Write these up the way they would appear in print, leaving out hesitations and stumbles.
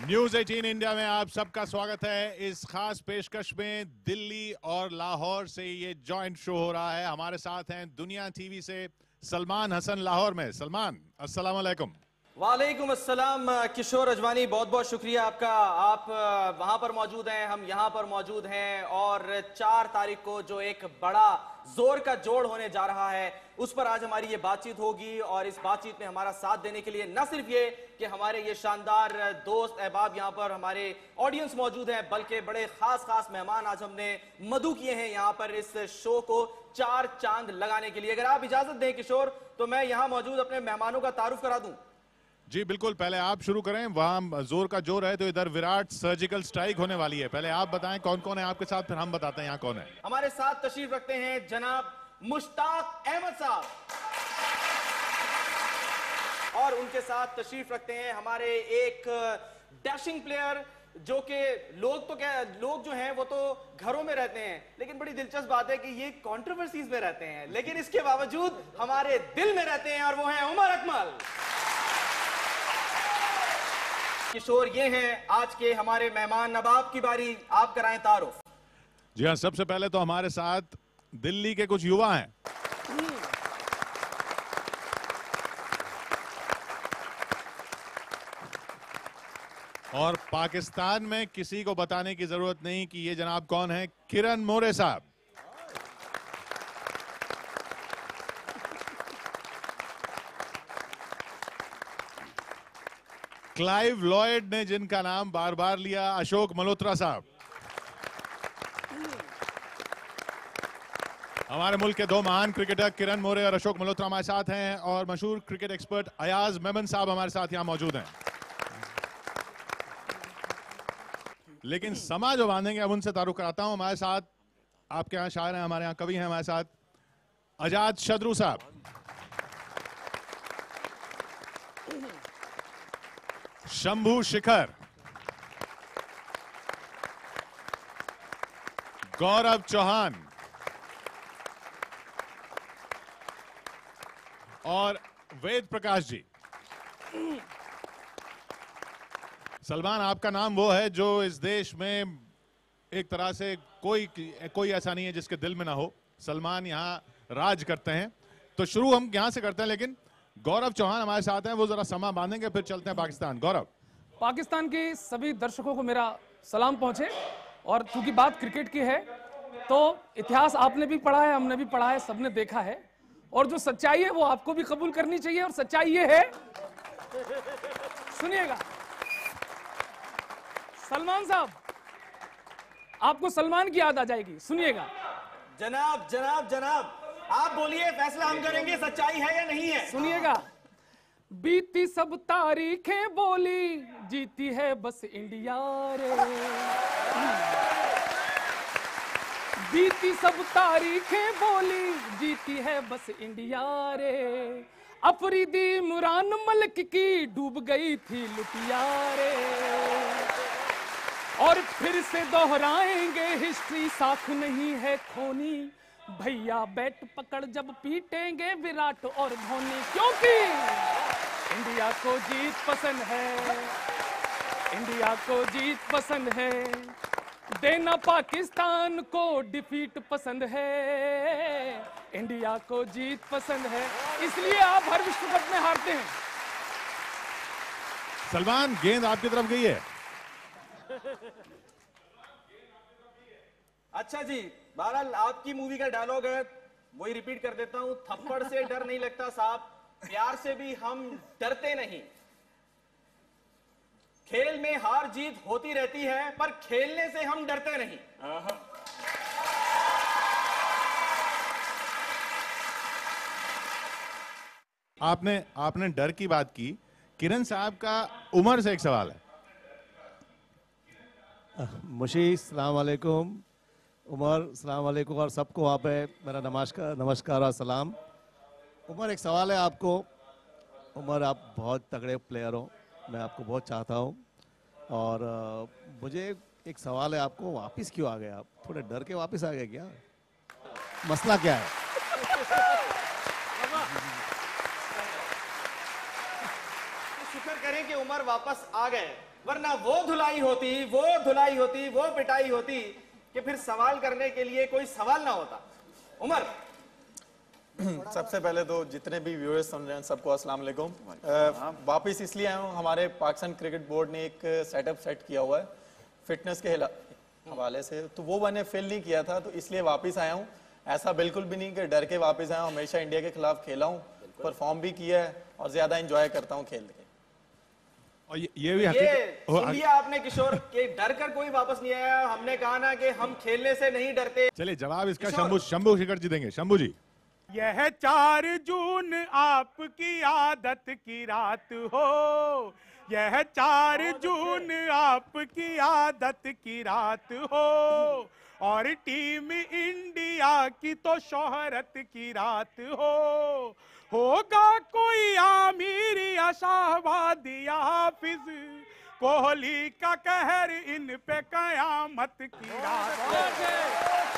News 18 India में आप सबका स्वागत है। इस खास पेशकश में दिल्ली और लाहौर से ये जॉइंट शो हो रहा है। हमारे साथ हैं दुनिया टीवी से सलमान हसन लाहौर में। सलमान, अस्सलाम वालेकुम। वालेकुम अस्सलाम। किशोर अजवानी, बहुत बहुत शुक्रिया आपका। आप वहां पर मौजूद हैं, हम यहां पर मौजूद हैं, और 4 तारीख को जो एक बड़ा जोर का जोड़ होने जा रहा है उस पर आज हमारी ये बातचीत होगी। और इस बातचीत में हमारा साथ देने के लिए न सिर्फ ये कि हमारे ये शानदार दोस्त अहबाब यहाँ पर हमारे ऑडियंस मौजूद हैं, बल्कि बड़े खास मेहमान आज हमने मधु किए हैं यहाँ पर इस शो को 4 चांद लगाने के लिए। अगर आप इजाजत दें किशोर, तो मैं यहाँ मौजूद अपने मेहमानों का तारुफ करा दूं। जी बिल्कुल, पहले आप शुरू करें। वहां जोर का जोर है तो इधर विराट सर्जिकल स्ट्राइक होने वाली है। पहले आप बताएं कौन कौन है आपके साथ, फिर हम बताते हैं यहाँ कौन है। हमारे साथ तशरीफ रखते हैं जनाब मुश्ताक अहमद साहब, और उनके साथ तशरीफ रखते हैं हमारे एक डैशिंग प्लेयर, जो कि लोग जो हैं वो तो घरों में रहते हैं, लेकिन बड़ी दिलचस्प बात है कि ये कंट्रोवर्सीज में रहते हैं, लेकिन इसके बावजूद हमारे दिल में रहते हैं, और वो हैं उमर अकमल। किशोर, ये हैं आज के हमारे मेहमान। अब आपकी बारी, आप कराएं तारुफ। जी हाँ, सबसे पहले तो हमारे साथ दिल्ली के कुछ युवा हैं। और पाकिस्तान में किसी को बताने की जरूरत नहीं कि ये जनाब कौन है, किरण मोरे साहब। क्लाइव लॉयड ने जिनका नाम बार बार लिया, अशोक मल्होत्रा साहब। हमारे मुल्क के 2 महान क्रिकेटर किरण मोरे और अशोक मल्होत्रा हमारे साथ हैं, और मशहूर क्रिकेट एक्सपर्ट अयाज मेमन साहब हमारे साथ यहां मौजूद हैं। लेकिन समा जो बांधेंगे अब उनसे तारुफ कराता हूं। हमारे साथ आपके यहां शायर हैं, हमारे यहां कवि हैं, हमारे साथ आजाद शद्रू साहब, शंभू शिखर, गौरव चौहान और वेद प्रकाश जी। सलमान, आपका नाम वो है जो इस देश में एक तरह से कोई ऐसा नहीं है जिसके दिल में ना हो। सलमान यहाँ राज करते हैं, तो शुरू हम यहाँ से करते हैं। लेकिन गौरव चौहान हमारे साथ हैं, वो जरा समा बांधेंगे, फिर चलते हैं पाकिस्तान। गौरव। पाकिस्तान के सभी दर्शकों को मेरा सलाम पहुंचे, और चूंकि बात क्रिकेट की है तो इतिहास आपने भी पढ़ा है, हमने भी पढ़ा है, सबने देखा है, और जो सच्चाई है वो आपको भी कबूल करनी चाहिए। और सच्चाई ये है, सुनिएगा सलमान साहब, आपको सलमान की याद आ जाएगी, सुनिएगा। जनाब जनाब जनाब, आप बोलिए, फैसला हम करेंगे सच्चाई है या नहीं है। सुनिएगा। बीती सब तारीखें बोली, जीती है बस इंडिया रे। बीती सब तारीखें बोली, जीती है बस इंडिया रे। अफरीदी मुरान मलिक की डूब गई थी लुटिया रे। और फिर से दोहराएंगे हिस्ट्री, साख नहीं है खोनी। भैया बैट पकड़ जब पीटेंगे विराट और धोनी, क्योंकि इंडिया को जीत पसंद है, इंडिया को जीत पसंद है, देना पाकिस्तान को डिफीट पसंद है, इंडिया को जीत पसंद है, इसलिए आप हर विश्व कप में हारते हैं। सलमान, गेंद आपकी तरफ गई है। अच्छा जी, बहरहाल आपकी मूवी का डायलॉग है, वही रिपीट कर देता हूं। थप्पड़ से डर नहीं लगता साहब, प्यार से भी हम डरते नहीं। खेल में हार जीत होती रहती है, पर खेलने से हम डरते नहीं। आपने डर की बात की। किरण साहब का उमर से एक सवाल है। मुशी, सलाम वालेकुम। उमर, सलाम वालेकुम, और सबको वहाँ पे मेरा नमस्कार और सलाम। उमर, एक सवाल है आपको। उमर, आप बहुत तगड़े प्लेयर हो, मैं आपको बहुत चाहता हूँ। और मुझे एक सवाल है, आपको वापस क्यों आ गए आप? थोड़े डर के वापस आ गए क्या? मसला क्या है? शुक्र करें कि उमर वापस आ गए, वरना वो धुलाई होती, वो पिटाई होती कि फिर सवाल करने के लिए कोई सवाल ना होता। उमर, सबसे पहले तो जितने भी व्यूअर्स सुन रहे हैं सबको अस्सलाम वालेकुम। वापस इसलिए आया हूँ, हमारे पाकिस्तान क्रिकेट बोर्ड ने एक सेटअप सेट किया हुआ है फिटनेस के हवाले से, तो वो मैंने फिल नहीं किया था, तो इसलिए वापस आया हूँ। ऐसा बिल्कुल भी नहीं कि डर के वापस आया हूँ, हमेशा इंडिया के खिलाफ खेला हूँ, परफॉर्म भी किया है और ज्यादा इंजॉय करता हूँ खेल के। और ये भी ये सुन लिया आपने किशोर, के डर कर कोई वापस नहीं आया। हमने कहा ना कि हम खेलने से नहीं डरते। चलिए जवाब इसका शंभू शेखर जी देंगे। शंभू जी, यह 4 जून आपकी आदत की रात हो, यह 4 जून आपकी आदत की रात हो, और टीम इंडिया की तो शोहरत की रात हो। होगा कोई आमिर या शाहबाद या हाफिज, कोहली का कहर इन पे कयामत की रात हो,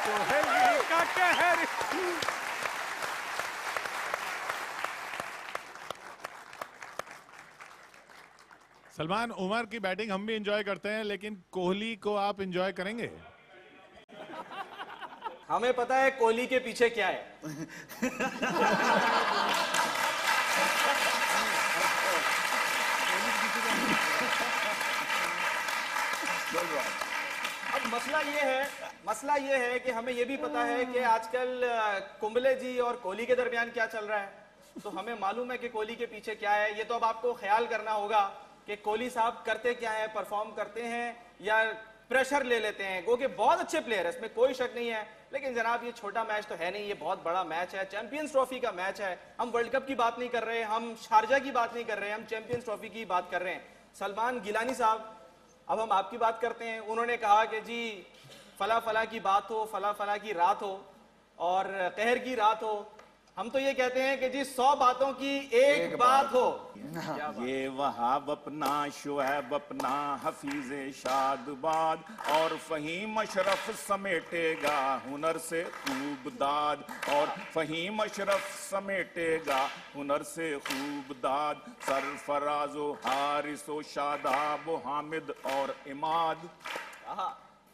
कोहली का कहर। सलमान, उमर की बैटिंग हम भी एंजॉय करते हैं, लेकिन कोहली को आप एंजॉय करेंगे? हमें पता है कोहली के पीछे क्या है। अब मसला ये है कि हमें ये भी पता है कि आजकल कुंबले जी और कोहली के दरमियान क्या चल रहा है, तो हमें मालूम है कि कोहली के पीछे क्या है। ये तो अब आपको ख्याल करना होगा कि कोहली साहब करते क्या है, परफॉर्म करते हैं या प्रेशर ले लेते हैं। गो के बहुत अच्छे प्लेयर है, इसमें कोई शक नहीं है, लेकिन जनाब ये छोटा मैच तो है नहीं, ये बहुत बड़ा मैच है, चैंपियंस ट्रॉफी का मैच है। हम वर्ल्ड कप की बात नहीं कर रहे, हम शारजा की बात नहीं कर रहे, हम चैंपियंस ट्रॉफी की बात कर रहे हैं। सलमान गिलानी साहब, अब हम आपकी बात करते हैं। उन्होंने कहा कि जी फला फला की बात हो, फला फला की रात हो और कहर की रात हो। हम तो ये कहते हैं कि जी 100 बातों की एक बात हो। ये वहाब अपना, शुएब अपना, हफीज़े शादबाद और फहीम अशरफ समेटेगा हुनर से खूब दाद, और फहीम अशरफ समेटेगा हुनर से खूब दाद। सरफराजो हारिसो शादाब हामिद और इमाद,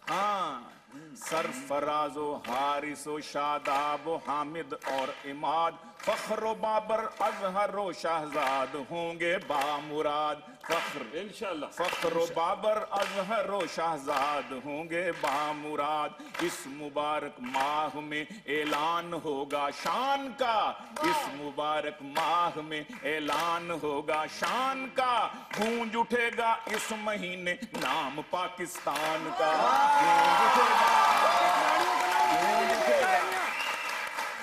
हाँ, सरफराजो हारिसो शादाब हामिद और इमाद। फख्र बाबर अजहरो शहजाद होंगे बामुराद। फख्र इंशाल्लाह, फख्र बाबर अजहरो शहजाद होंगे बामुराद। इस मुबारक माह में ऐलान होगा शान का, इस मुबारक माह में ऐलान होगा शान का। गूंज उठेगा इस महीने नाम पाकिस्तान का, गूंज उठेगा,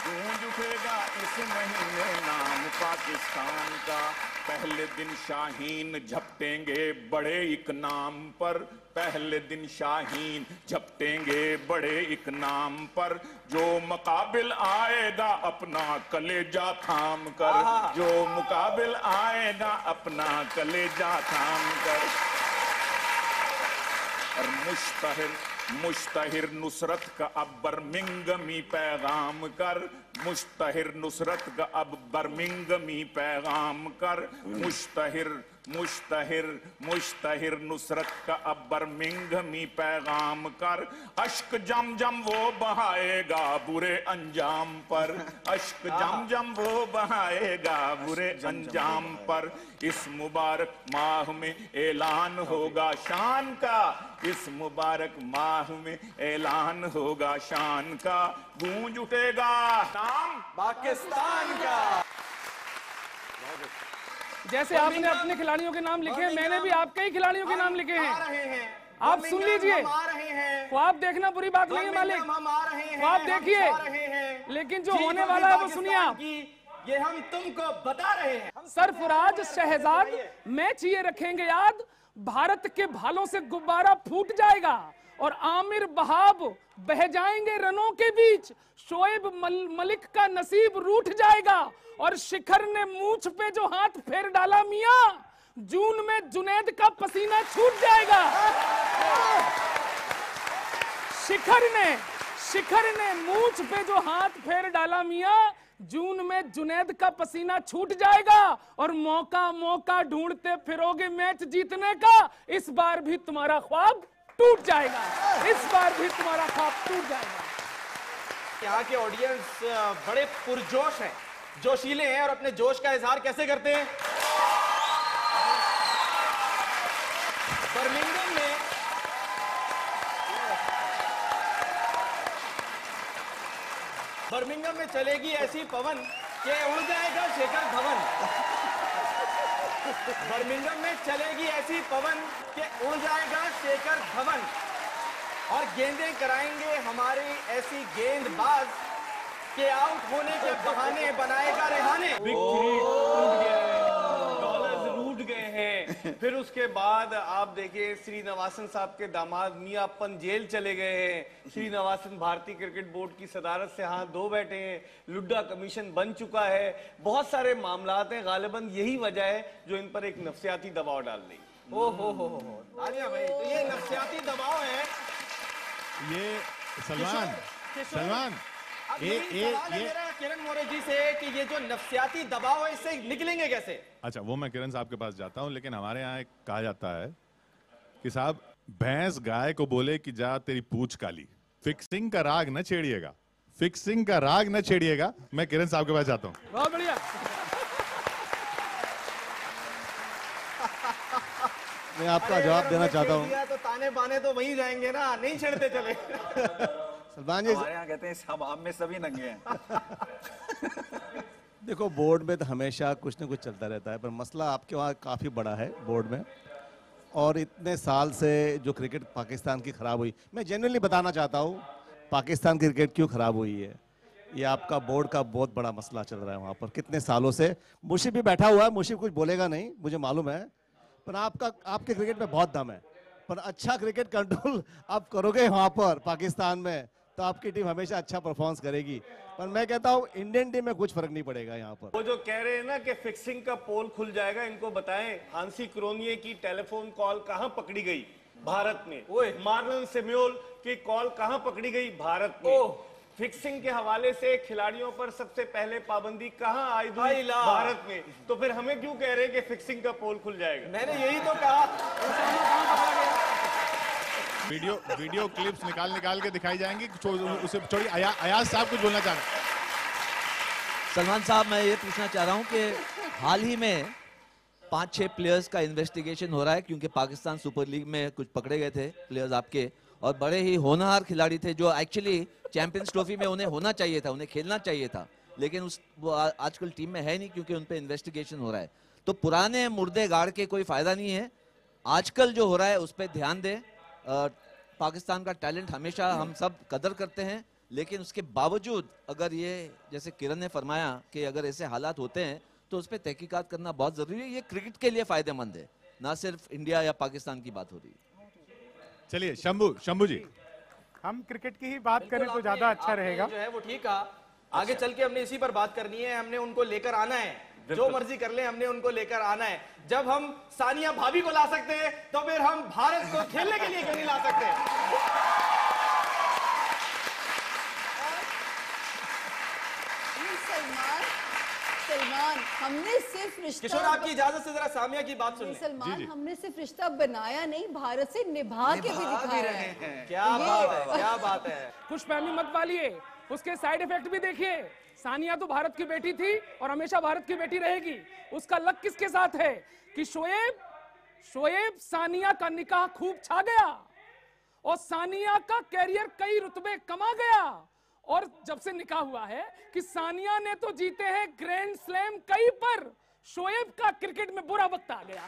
गूंज उठेगा इस महीने नाम पाकिस्तान का। पहले दिन शाहीन झपटेंगे बड़े एक नाम पर, पहले दिन शाहीन झपटेंगे बड़े एक नाम पर। जो मुकाबिल आएगा अपना कलेजा थाम कर, जो मुकाबिल आएगा अपना कलेजा थाम कर। और मुश्तहिर नुसरत का अब बर्मिंगमी पैगाम कर, मुश्तहिर नुसरत का अब बर्मिंगमी पैगाम कर। मुश्तहिर नुसरत का अब बर्मिंगमी पैगाम कर। अश्क जम जम वो बहाएगा बुरे अंजाम पर, अश्क जम जम वो बहाएगा बुरे अंजाम पर। इस मुबारक माह में ऐलान होगा शान का, इस मुबारक माह में ऐलान होगा शान का। गूंज उठेगा नाम पाकिस्तान का। जैसे आपने अपने खिलाड़ियों के नाम लिखे, मैंने भी आपके ही खिलाड़ियों के नाम लिखे हैं। आप सुन लीजिए, ख्वाब देखना बुरी बात नहीं है मालिक, ख्वाब देखिए, लेकिन जो होने वाला है वो सुनिए आप। ये हम तुमको बता रहे हैं। सरफराज शहजाद मैच ये रखेंगे याद, भारत के भालों से गुब्बारा फूट जाएगा और आमिर बहाब बह जाएंगे रनों के बीच। शोएब मलिक का नसीब रूठ जाएगा और शिखर ने मूंछ पे जो हाथ फेर डाला मियां, जून में जुनैद का पसीना छूट जाएगा। शिखर ने मूंछ पे जो हाथ फेर डाला मियां, जून में जुनैद का पसीना छूट जाएगा और मौका ढूंढते फिरोगे मैच जीतने का। इस बार भी तुम्हारा ख्वाब टूट जाएगा, इस बार भी तुम्हारा ख्वाब टूट जाएगा। यहाँ के ऑडियंस बड़े पुरजोश हैं, जोशीले हैं, और अपने जोश का इजहार कैसे करते हैं? बर्मिंघम में चलेगी ऐसी पवन कि उड़ जाएगा शेखर धवन। बर्मिंघम में चलेगी ऐसी पवन कि उड़ जाएगा शेखर धवन, और गेंदें कराएंगे हमारे ऐसी गेंदबाज के आउट होने के बहाने बनाएगा रेहाने। डॉलर्स रूठ गए हैं। फिर उसके बाद आप देखिए श्रीनिवासन साहब के दामाद मियां अपन जेल चले गए हैं। श्रीनिवासन भारतीय क्रिकेट बोर्ड की सदारत से हाथ धो बैठे हैं। लुड्डा कमीशन बन चुका है। बहुत सारे मामलात हैं, गालिबन यही वजह है जो इन पर एक नफ्सियाती दबाव डाल रही। ओ हो तानिया भाई, तो ये नफ्सियाती दबाव है। ये सलमान ये किरण मोरे जी से कि ये जो नफ्सियाती दबाव है इससे निकलेंगे कैसे? अच्छा, वो मैं किरण साहब के पास जाता हूं, लेकिन हमारे यहाँ एक कहा जाता है कि साहब भैंस गाय को बोले कि जा तेरी पूंछ काली। फिक्सिंग का राग न छेड़िएगा, फिक्सिंग का राग न छेड़िएगा। मैं किरण साहब के पास जाता हूं। बहुत बढ़िया। मैं आपका जवाब देना चाहता हूं। तो ताने बाने तो वहीं जाएंगे ना, नहीं छेड़ते चले। सलमान जी, हमारे यहाँ कहते हैं सब आम में सभी नंगे हैं। देखो, बोर्ड में तो हमेशा कुछ न कुछ चलता रहता है, पर मसला आपके वहाँ काफ़ी बड़ा है बोर्ड में। और इतने साल से जो क्रिकेट पाकिस्तान की ख़राब हुई, मैं जेन्युइनली बताना चाहता हूँ पाकिस्तान की क्रिकेट क्यों ख़राब हुई है। ये आपका बोर्ड का बहुत बड़ा मसला चल रहा है वहाँ पर कितने सालों से। मुशीफ भी बैठा हुआ है, मुशीफ कुछ बोलेगा नहीं, मुझे मालूम है, पर आपके क्रिकेट में बहुत दम है। पर अच्छा क्रिकेट कंट्रोल आप करोगे वहाँ पर पाकिस्तान में तो आपकी टीम हमेशा अच्छा परफॉर्मेंस करेगी। पर मैं कहता हूँ इंडियन टीम में कुछ फर्क नहीं पड़ेगा यहाँ पर। वो जो कह रहे हैं ना कि फिक्सिंग का पोल खुल जाएगा, इनको बताएं हांसी क्रोनिये की टेलीफोन कॉल कहां पकड़ी गई भारत में। मार्लन सेम्यूल की कॉल कहां पकड़ी गई भारत में। फिक्सिंग के हवाले से खिलाड़ियों पर सबसे पहले पाबंदी कहां आई भारत में। तो फिर हमें क्यों कह रहे हैं कि फिक्सिंग का पोल खुल जाएगा? मैंने यही तो कहा। वीडियो क्लिप्स निकाल के दिखाई जाएंगी। उसे छोड़ी। अयाज साहब कुछ बोलना चाह रहे हैं। सलमान साहब, मैं ये पूछना चाह रहा हूँ कि हाल ही में 5-6 प्लेयर्स का इन्वेस्टिगेशन हो रहा है, क्योंकि पाकिस्तान सुपर लीग में कुछ पकड़े गए थे प्लेयर्स आपके, और बड़े ही होनहार खिलाड़ी थे जो एक्चुअली चैंपियंस ट्रॉफी में उन्हें होना चाहिए था, उन्हें खेलना चाहिए था, लेकिन वो आजकल टीम में है नहीं क्योंकि उन पर इन्वेस्टिगेशन हो रहा है। तो पुराने मुर्दे गाड़ के कोई फायदा नहीं है। आजकल जो हो रहा है उस पर ध्यान दें। पाकिस्तान का टैलेंट हमेशा हम सब कदर करते हैं, लेकिन उसके बावजूद अगर ये जैसे किरण ने फरमाया कि अगर ऐसे हालात होते हैं तो उस पर तहकीकात करना बहुत जरूरी है। ये क्रिकेट के लिए फायदेमंद है, ना सिर्फ इंडिया या पाकिस्तान की बात हो रही है। चलिए शंभू जी, हम क्रिकेट की ही बात करें तो ज्यादा अच्छा रहेगा। जो है वो ठीक है, आगे चल के हमने इसी पर बात करनी है। हमने उनको लेकर आना है, जो मर्जी कर ले, हमने उनको लेकर आना है। जब हम सानिया भाभी को ला सकते हैं तो फिर हम भारत को खेलने के लिए क्यों नहीं ला सकते? सलमान, हमने सिर्फ रिश्ता, किशोर आपकी इजाजत से जरा सामिया की बात सुनिए। सलमान, हमने सिर्फ रिश्ता बनाया नहीं, भारत से निभा के भी दिखाया है। क्या बात है, क्या बात है। खुशफहमी मत पालिए, उसके साइड इफेक्ट भी देखिए। सानिया तो भारत की बेटी थी और हमेशा भारत की बेटी रहेगी। उसका लक किसके साथ है कि शोएब सानिया का निकाह खूब छा गया और सानिया का कैरियर कई रुतबे कमा गया। और जब से निकाह हुआ है कि सानिया ने तो जीते हैं ग्रैंड स्लैम कई, पर शोएब का क्रिकेट में बुरा वक्त आ गया।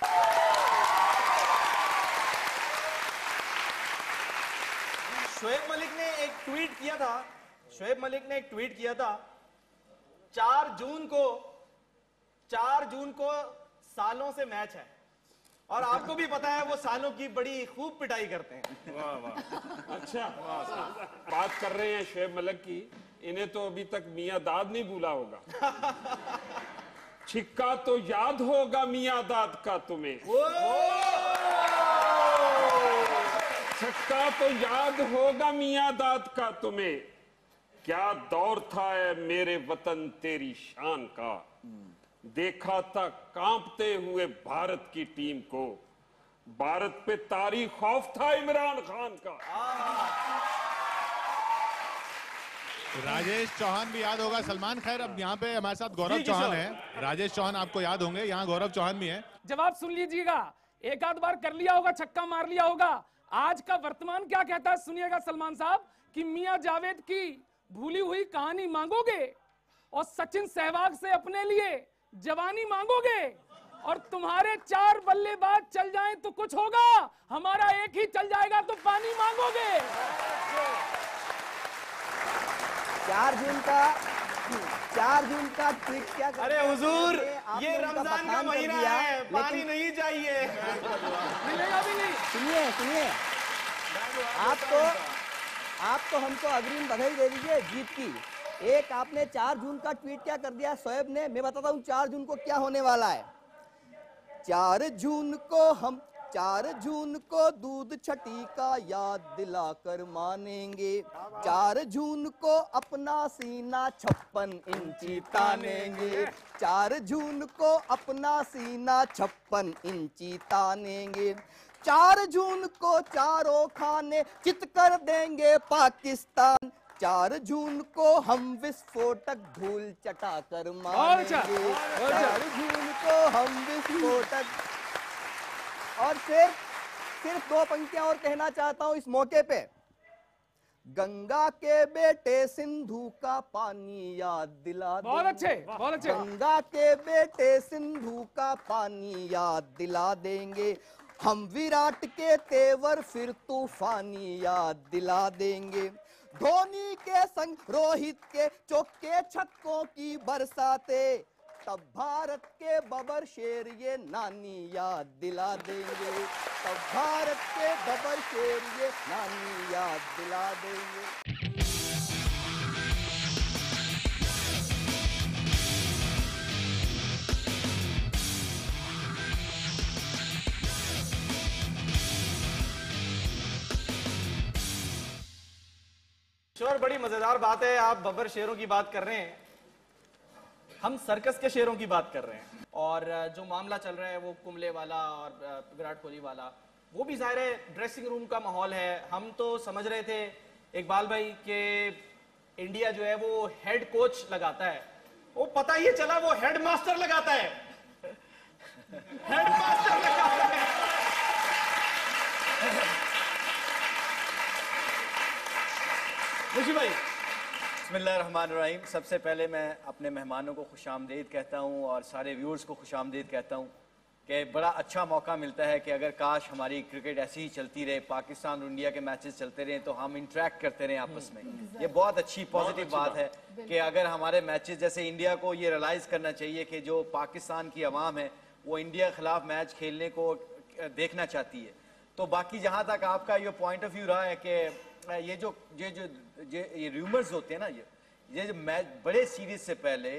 शोएब मलिक ने एक ट्वीट किया था, शोएब मलिक ने एक ट्वीट किया था 4 जून को सालों से मैच है, और आपको भी पता है वो सालों की बड़ी खूब पिटाई करते हैं। वाह वाह, अच्छा बात कर रहे हैं शोएब मलिक की, इन्हें तो अभी तक मियां दाद नहीं भूला होगा। छिक्का तो याद होगा मियां दाद का तुम्हें, छक्का तो याद होगा मियां दाद का तुम्हें, क्या दौर था है मेरे वतन तेरी शान का, देखा था कांपते हुए भारत की टीम को, भारत पे तारीख खौफ था इमरान खान का। राजेश चौहान भी याद होगा। सलमान खैर अब यहाँ पे हमारे साथ गौरव चौहान है। राजेश चौहान आपको याद होंगे, यहाँ गौरव चौहान भी है। जवाब सुन लीजिएगा, एक आध बार कर लिया होगा, छक्का मार लिया होगा। आज का वर्तमान क्या कहता है सुनिएगा सलमान साहब, कि मियां जावेद की भूली हुई कहानी मांगोगे और सचिन सहवाग से अपने लिए जवानी मांगोगे, और तुम्हारे 4 बल्लेबाज चल जाएं तो कुछ होगा, हमारा एक ही चल जाएगा तो पानी मांगोगे। 4 जून का ट्वीट क्या कर, अरे हुजूर, ये रमजान का महीना है, पानी नहीं चाहिए, मिलेगा भी नहीं। सुनिए आप तो हमको अग्रिम बधाई दे दीजिए जीत की। एक आपने 4 जून का ट्वीट क्या कर दिया शोएब ने, मैं बताता हूँ 4 जून को क्या होने वाला है। 4 जून को दूध छठी का याद दिलाकर मानेंगे, 4 जून को अपना सीना 56 इंची तानेंगे, 4 जून को अपना सीना 56 इंची तानेंगे, 4 जून को चारों खाने चित कर देंगे पाकिस्तान, 4 जून को हम विस्फोटक धूल चटाकर मानेंगे, 4 जून को हम विस्फोटक। और सिर्फ 2 पंक्तियां और कहना चाहता हूं इस मौके पे। गंगा के बेटे सिंधु का पानी याद दिला देंगे, बहुत अच्छे, बहुत अच्छे। गंगा के बेटे सिंधु का पानी याद दिला देंगे, हम विराट के तेवर फिर तूफानी याद दिला देंगे, धोनी के संग रोहित के चौके छक्कों की बरसाते, तब भारत के बबर शेर ये नानी याद दिला देंगे, तब भारत के बबर शेर ये नानी याद दिला देंगे। किशोर, बड़ी मजेदार बात है, आप बब्बर शेरों की बात कर रहे हैं, हम सर्कस के शेरों की बात कर रहे हैं। और जो मामला चल रहा है वो कुंबले वाला और विराट कोहली वाला, वो भी जाहिर है ड्रेसिंग रूम का माहौल है। हम तो समझ रहे थे इकबाल भाई के इंडिया जो है वो हेड कोच लगाता है, वो पता ये चला वो हेड मास्टर लगाता है, हेड मास्टर लगाता है। मुशी भाई, बिस्मिल्लाहिर्रहमानिर्रहीम। सबसे पहले मैं अपने मेहमानों को खुशामदीद कहता हूँ और सारे व्यूअर्स को खुशामदीद कहता हूँ कि बड़ा अच्छा मौका मिलता है कि अगर काश हमारी क्रिकेट ऐसी ही चलती रहे, पाकिस्तान और इंडिया के मैचेस चलते रहें तो हम इंटरेक्ट करते रहें आपस में। ये बहुत अच्छी पॉजिटिव बात है कि अगर हमारे मैचेस, जैसे इंडिया को ये रियलाइज़ करना चाहिए कि जो पाकिस्तान की आवाम है वो इंडिया के खिलाफ मैच खेलने को देखना चाहती है। तो बाकी जहाँ तक आपका ये पॉइंट ऑफ व्यू रहा है कि ये रूमर्स होते हैं ना, ये जो मैच बड़े सीरीज से पहले,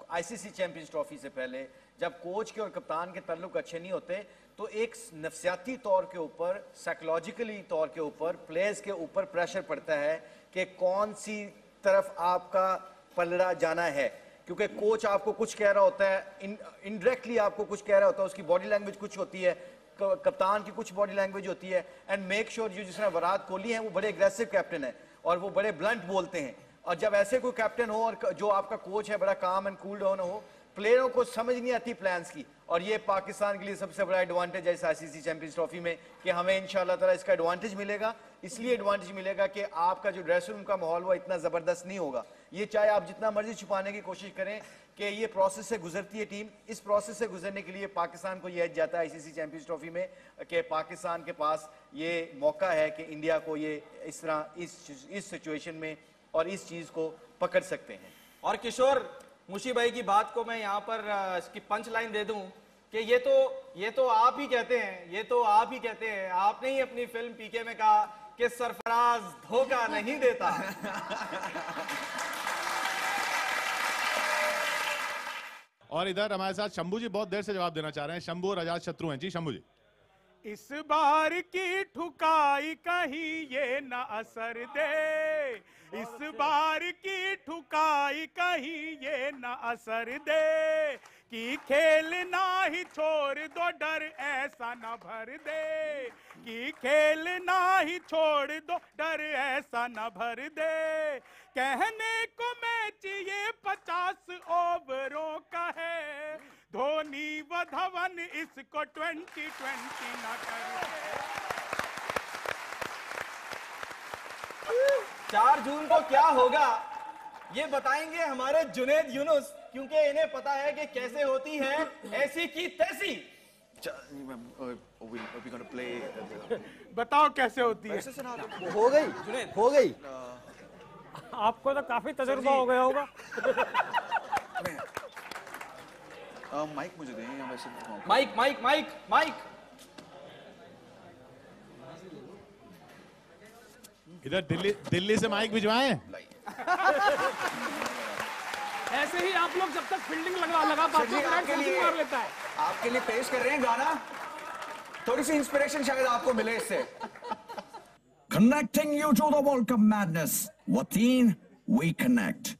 आईसीसी चैंपियंस ट्रॉफी से पहले, जब कोच के और कप्तान के ताल्लुक अच्छे नहीं होते तो एक नफसियाती तौर के ऊपर, साइकोलॉजिकली तौर के ऊपर प्लेयर्स के ऊपर प्रेशर पड़ता है कि कौन सी तरफ आपका पलड़ा जाना है, क्योंकि कोच आपको कुछ कह रहा होता है, इनडायरेक्टली आपको कुछ कह रहा होता है, उसकी बॉडी लैंग्वेज कुछ होती है, कप्तान की कुछ बॉडी लैंग्वेज होती है। एंड मेक श्योर जिस तरह विराट कोहली हैं वो बड़े एग्रेसिव कैप्टन है और वो बड़े ब्लंट बोलते हैं, और जब ऐसे कोई कैप्टन हो और जो आपका कोच है बड़ा काम एंड कूल डाउन हो, प्लेयरों को समझ नहीं आती प्लान्स की। और ये पाकिस्तान के लिए सबसे बड़ा एडवांटेज है इस आईसीसी चैंपियंस ट्रॉफी में कि हमें इंशाल्लाह ताला इसका एडवांटेज मिलेगा। इसलिए एडवांटेज मिलेगा कि आपका जो ड्रेसिंग रूम का माहौल वो इतना ज़बरदस्त नहीं होगा। ये चाहे आप जितना मर्जी छुपाने की कोशिश करें कि ये प्रोसेस से गुजरती है टीम, इस प्रोसेस से गुजरने के लिए पाकिस्तान को यह जाता है आईसीसी चैंपियंस ट्रॉफी में कि पाकिस्तान के पास ये मौका है कि इंडिया को ये इस तरह इस सिचुएशन में और इस चीज़ को पकड़ सकते हैं। और किशोर, मुशी भाई की बात को मैं यहाँ पर इसकी पंच लाइन दे दूं कि ये तो आप ही कहते हैं, ये तो आप ही कहते हैं, आपने ही अपनी फिल्म पीके में कहा कि सरफराज धोखा नहीं देता। और इधर हमारे साथ शंभू जी बहुत देर से जवाब देना चाह रहे हैं। शंभू और आजाद शत्रु हैं जी। शंभू जी। इस बार की ठुकाई कहीं ये न असर दे, इस बार की ठुकाई कहीं ये न असर दे, कि खेल ना ही छोड़ दो डर ऐसा न भर दे, कि खेल ना ही छोड़ दो डर ऐसा न भर दे। कहने को मैच ये 50 ओवरों का है, धोनी व धवन इसको 2020 न करे। 4 जून को क्या होगा ये बताएंगे हमारे जुनेद यूनुस, क्योंकि इन्हें पता है कि कैसे होती है ऐसी की तैसी। बताओ कैसे होती है। हो गई हो गई। आपको तो काफी तजुर्बा हो गया होगा। माइक मुझे दें या वैसे माइक माइक माइक माइक। इधर दिल्ली से माइक भिजवाएं। ऐसे ही आप लोग जब तक फील्डिंग लगा पाते हैं मार लेता है। आपके लिए पेश कर रहे हैं गाना, थोड़ी सी इंस्पिरेशन शायद आपको मिले इससे। Connecting you to the World Cup madness. Wateen, we connect.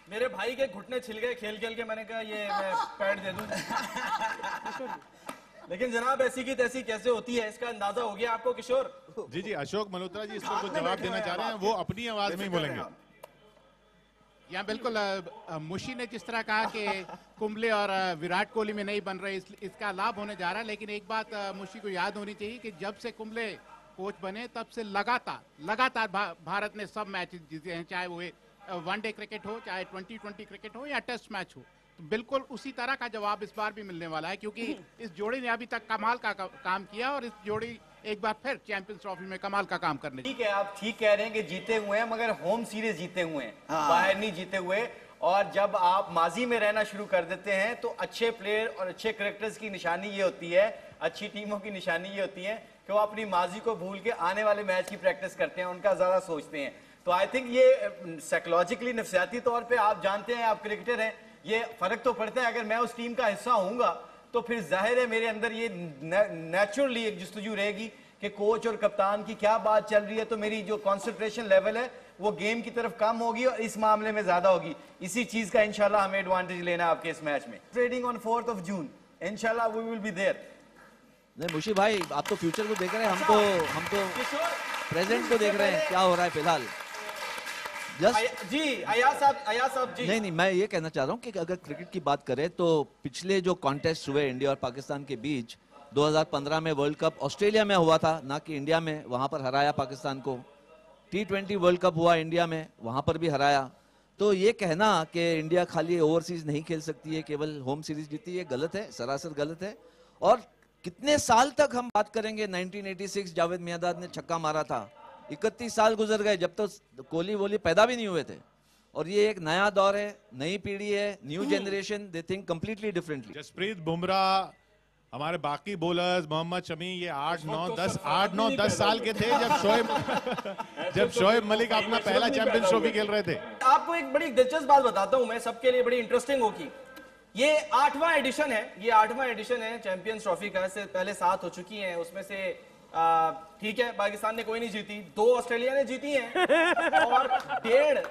मेरे भाई के घुटने छिल गए खेल खेल के, मैंने कहा ये मैं पैड दे दूं। लेकिन जनाब ऐसी की तैसी कैसे होती है इसका अंदाजा हो गया आपको किशोर? जी जी, अशोक मल्होत्रा जी इस पर कुछ जवाब देना चाह रहे हैं, वो अपनी आवाज में ही बोलेंगे। यहाँ बिल्कुल मुशी ने जिस तरह कहा कि कुंबले और विराट कोहली में नहीं बन रहे, इसका लाभ होने जा रहा है। लेकिन एक बात मुशी को याद होनी चाहिए कि जब से कुंबले कोच बने तब से लगातार भारत ने सब मैच जीते हैं, चाहे वो वनडे क्रिकेट हो, चाहे 2020 क्रिकेट हो या टेस्ट मैच हो। तो बिल्कुल उसी तरह का जवाब इस बार भी मिलने वाला है, क्योंकि इस जोड़ी ने अभी तक कमाल का काम किया और इस जोड़ी एक बार फिर चैंपियंस ट्रॉफी में कमाल का काम करने। ठीक है, आप ठीक कह रहे हैं कि जीते हुए हैं, मगर होम सीरीज जीते हुए हैं, बाहर नहीं जीते हुए। और जब आप माजी में रहना शुरू कर देते हैं तो अच्छे प्लेयर और अच्छे करेक्टर्स की निशानी ये होती है, अच्छी टीमों की निशानी ये होती है कि वो अपनी माजी को भूल के आने वाले मैच की प्रैक्टिस करते हैं, उनका ज्यादा सोचते हैं। तो आई थिंक ये साइकोलॉजिकली नफसियाती तौर पे आप जानते हैं, आप क्रिकेटर हैं, ये फर्क तो पड़ता है। अगर मैं उस टीम का हिस्सा होऊंगा तो फिर जाहिर है मेरे अंदर ये नेचुरली एक जुस्तजू रहेगी कि कोच और कप्तान की क्या बात चल रही है, तो मेरी जो कंसंट्रेशन लेवल है वो गेम की तरफ कम होगी और इस मामले में ज्यादा होगी। इसी चीज का इंशाल्लाह हमें एडवांटेज लेना आपके इस मैच में। ट्रेडिंग ऑन 4 जून इंशाल्लाह वी विल बी देयर। नहीं मुशी भाई, आप तो फ्यूचर को देख रहे हैं, हम तो प्रेजेंट को देख रहे हैं क्या हो रहा है फिलहाल। जी अयाज साहब जी। नहीं, मैं ये कहना चाह रहा हूँ कि अगर क्रिकेट की बात करें तो पिछले जो कॉन्टेस्ट हुए इंडिया और पाकिस्तान के बीच, 2015 में वर्ल्ड कप ऑस्ट्रेलिया में हुआ था, ना कि इंडिया में, वहां पर हराया पाकिस्तान को। T20 वर्ल्ड कप हुआ इंडिया में, वहां पर भी हराया। तो ये कहना कि इंडिया खाली ओवरसीज नहीं खेल सकती है, केवल होम सीरीज जीती है, गलत है, सरासर गलत है। और कितने साल तक हम बात करेंगे? 1986 जावेद मियांदाद ने छक्का मारा था, 31 साल गुजर गए, जब तो कोहली वोली पैदा भी नहीं हुए थे। और ये एक नया दौर है, नई पीढ़ी है, new generation, they think completely differently. Jasprit Bumrah, हमारे बाकी बॉलर्स, मोहम्मद शमी, ये 8-9-10 साल के थे जब शोएब मलिक अपना पहला चैंपियंस ट्रॉफी खेल रहे थे। आपको एक बड़ी दिलचस्प बात बताता हूं मैं, सबके लिए बड़ी इंटरेस्टिंग होगी। ये 8वां एडिशन है, ये 8वां एडिशन है चैंपियंस ट्रॉफी का। इससे पहले 7 हो चुकी हैं, उसमें से ठीक है पाकिस्तान ने कोई नहीं जीती, 2 ऑस्ट्रेलिया ने जीती हैं और 1.5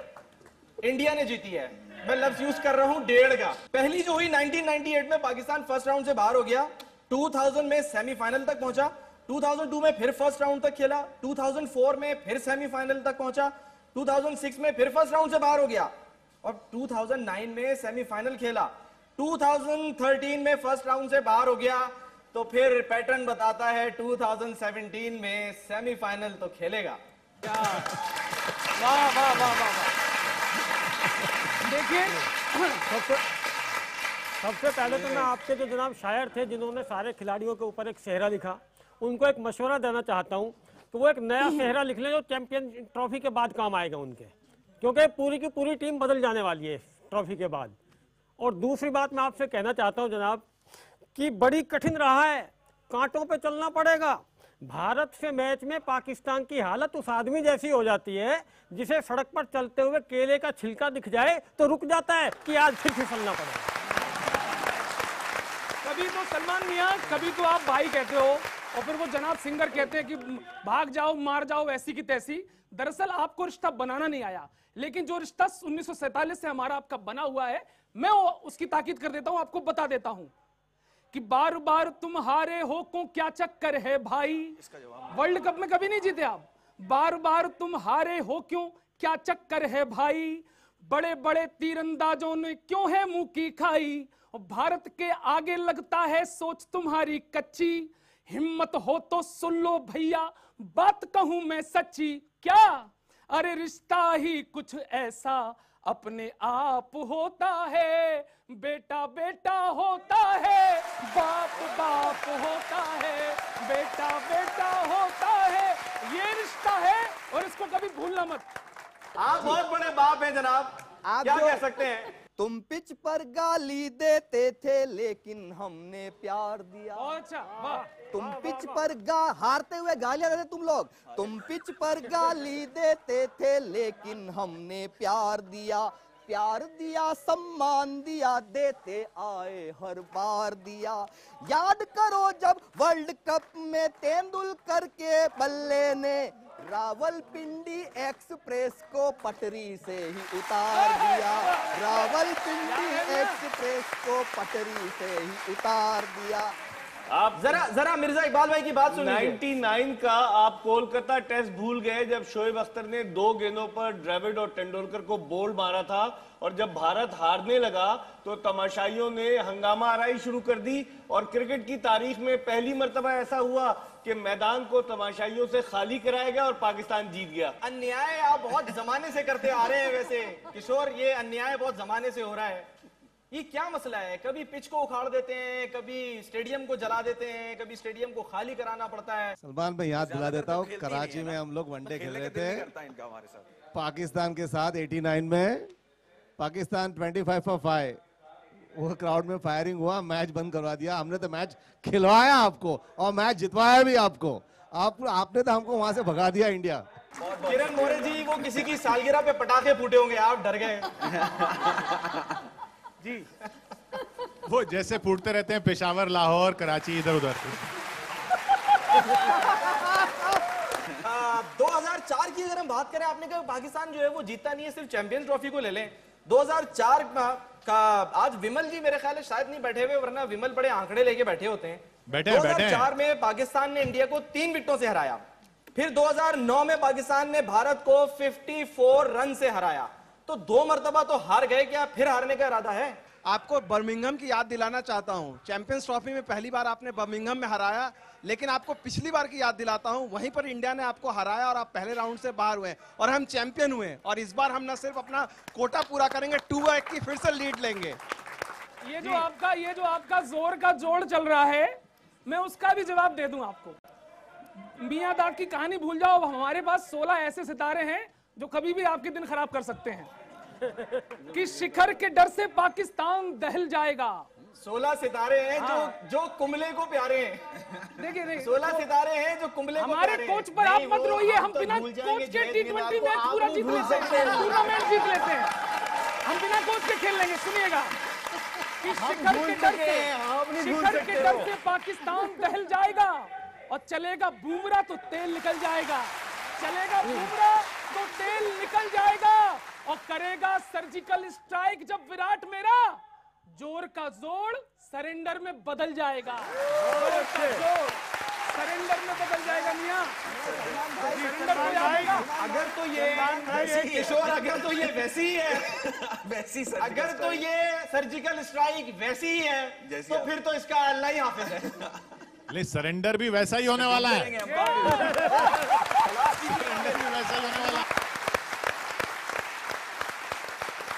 इंडिया ने जीती है। मैं लफ्ज यूज कर रहा हूं 1.5 का। पहली जो हुई 1998 में, पाकिस्तान फर्स्ट राउंड से बाहर हो गया। 2000 में सेमीफाइनल तक पहुंचा, 2002 में फिर फर्स्ट राउंड तक खेला, 2004 में फिर सेमीफाइनल तक पहुंचा, 2006 में फिर फर्स्ट राउंड से बाहर हो गया और 2009 में सेमीफाइनल खेला, 2013 में फर्स्ट राउंड से बाहर हो गया। तो फिर पैटर्न बताता है 2017 में सेमीफाइनल तो खेलेगा। वाह वाह वाह वाह। देखिए सबसे पहले तो मैं आपके जो जनाब शायर थे जिन्होंने सारे खिलाड़ियों के ऊपर एक सेहरा लिखा, उनको एक मशवरा देना चाहता हूं कि वो एक नया सेहरा लिख लें जो चैंपियन ट्रॉफी के बाद काम आएगा उनके, क्योंकि पूरी की पूरी टीम बदल जाने वाली है ट्रॉफी के बाद। और दूसरी बात मैं आपसे कहना चाहता हूं जनाब कि बड़ी कठिन रहा है, कांटों पे चलना पड़ेगा। भारत से मैच में पाकिस्तान की हालत उस आदमी जैसी हो जाती है जिसे सड़क पर चलते हुए केले का छिलका दिख जाए तो रुक जाता है कि आज फिर फिसलना पड़ेगा। कभी तो सलमान मियां, कभी तो आप भाई कहते हो और फिर वो जनाब सिंगर कहते हैं कि भाग जाओ मार जाओ ऐसी की तैसी। दरअसल आपको रिश्ता बनाना नहीं आया, लेकिन जो रिश्ता 1947 से हमारा आपका बना हुआ है, मैं उसकी ताकीद कर देता हूं, आपको बता देता हूं कि बार बार तुम हारे हो को क्या चक्कर है भाई। वर्ल्ड कप में कभी नहीं जीते आप, बार बार तुम हारे हो क्यों क्या चक्कर है भाई। बड़े बड़े तीरंदाजों ने क्यों है मुंह की खाई, भारत के आगे लगता है सोच तुम्हारी कच्ची। हिम्मत हो तो सुन लो भैया बात कहूं मैं सच्ची। क्या अरे रिश्ता ही कुछ ऐसा अपने आप होता है, बेटा बेटा होता है, बाप बाप होता है, बेटा बेटा होता है। ये रिश्ता है और इसको कभी भूलना मत। आप बहुत बड़े बाप हैं जनाब, आप क्या जो कह सकते हैं। तुम पिच पर गाली देते थे लेकिन हमने प्यार दिया। अच्छा वाह। तुम पिच पर हारते हुए गालियां देते तुम लोग, तुम पिच पर गाली देते थे लेकिन हमने प्यार दिया। प्यार दिया सम्मान दिया देते आए हर बार दिया। याद करो जब वर्ल्ड कप में तेंदुलकर के बल्ले ने रावलपिंडी एक्सप्रेस को पटरी से ही उतार दिया। रावलपिंडी एक्सप्रेस को पटरी से ही उतार दिया। आप जरा मिर्जा इकबाल भाई की बात सुनिए। 99 का आप कोलकाता टेस्ट भूल गए जब शोएब अख्तर ने 2 गेंदों पर द्रविड़ और तेंदुलकर को बोल्ड मारा था, और जब भारत हारने लगा तो तमाशाइयों ने हंगामा आराई शुरू कर दी और क्रिकेट की तारीख में पहली मर्तबा ऐसा हुआ कि मैदान को तमाशाइयों से खाली कराया गया और पाकिस्तान जीत गया। अन्याय आप बहुत जमाने से करते आ रहे हैं वैसे किशोर, ये अन्याय बहुत जमाने से हो रहा है। ये क्या मसला है, कभी पिच को उखाड़ देते हैं, कभी स्टेडियम को जला देते हैं, कभी स्टेडियम को खाली कराना पड़ता है। सलमान मैं याद दिला देता हूँ, कराची में हम लोग वनडे खेल रहे थे पाकिस्तान के साथ 89 में। पाकिस्तान 25 for 5, वो क्राउड में फायरिंग हुआ, मैच बंद करवा दिया। हमने तो मैच खिलवाया आपको और मैच जितवाया भी आपको। आपने तो हमको वहां से भगा दिया इंडिया। किरण मोरे जी, वो किसी की सालगिरह पे पटाखे फूटे होंगे, आप डर गए जी। वो जैसे फूटते रहते हैं पेशावर, लाहौर, कराची, इधर उधर। 2004 की अगर हम बात करें, आपने कहा पाकिस्तान जो है वो जीतता नहीं है, सिर्फ चैंपियंस ट्रॉफी को ले लें। 2004 का आज विमल जी मेरे ख्याल है शायद नहीं बैठे हुए, वरना विमल बड़े आंकड़े लेके बैठे होते हैं। 2004 में पाकिस्तान ने इंडिया को 3 विकेटों से हराया। फिर 2009 में पाकिस्तान ने भारत को 54 रन से हराया। तो 2 मरतबा तो हार गए, क्या फिर हारने का इरादा है? आपको बर्मिंघम की याद दिलाना चाहता हूं। चैंपियंस ट्रॉफी में पहली बार आपने बर्मिंघम में हराया, लेकिन आपको पिछली बार की याद दिलाता हूं, वहीं पर इंडिया ने आपको हराया और आप पहले राउंड से बाहर हुए और हम चैंपियन हुए। और इस बार हम न सिर्फ अपना कोटा पूरा करेंगे, 2-1 की फिर से लीड लेंगे। ये जो आपका जोर का जोड़ चल रहा है, मैं उसका भी जवाब दे दूं आपको। मियां दाद की कहानी भूल जाओ, हमारे पास 16 ऐसे सितारे हैं जो कभी भी आपके दिन खराब कर सकते हैं। कि शिखर के डर से पाकिस्तान दहल जाएगा। 16 सितारे हैं जो कुंबले को प्यारे हैं। देखिए 16 सितारे हैं जो कुंबले को हमारे प्यारे कोच पर आप मत रोइए, हम बिना कोच के T20 मैच पूरा जीत लेते हैं, टूर्नामेंट जीत लेते हैं, हम बिना कोच के खेल लेंगे। सुनिएगा कि शिखर के डर से पाकिस्तान दहल जाएगा और चलेगा बूमरा तो तेल निकल जाएगा, चलेगा बूमरा तो तेल निकल जाएगा और करेगा सर्जिकल स्ट्राइक जब विराट मेरा जोर का जोर सरेंडर में बदल जाएगा। जोर का जोर सरेंडर में बदल जाएगा। मियां सरेंडर हो जाएगा। अगर तो ये किशोर, अगर तो ये वैसी ही है, वैसी अगर तो ये सर्जिकल स्ट्राइक वैसी ही है तो फिर तो इसका अल्लाह ही हाफिज है। ले सरेंडर भी वैसा ही होने वाला है। सरेंडर भी वैसा ही होने वाला है।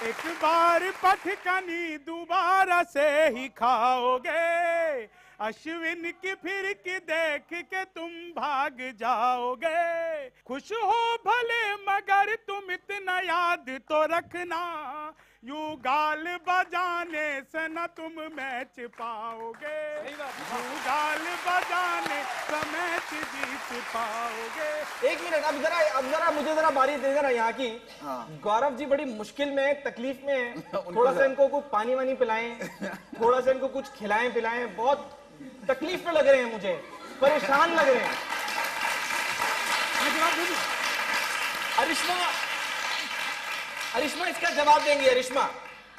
एक बार पटकनी दोबारा से ही खाओगे, अश्विन की फिर की देख के तुम भाग जाओगे। खुश हो भले मगर तुम इतना याद तो रखना, यूं गाल बजाने से न तुम मैच पाओगे, यूं गाल बजाने से मैच जीत पाओगे। एक मिनट, अब जरा मुझे जरा बारी दे देना यहाँ की। गौरव जी बड़ी मुश्किल में, तकलीफ में है, थोड़ा सा इनको कुछ पानी वानी पिलाएं, थोड़ा सा इनको कुछ खिलाएं पिलाएं। बहुत तकलीफ में लग रहे हैं, मुझे परेशान लग रहे हैं। अरिश्मा इसका जवाब देंगी। अरिश्मा,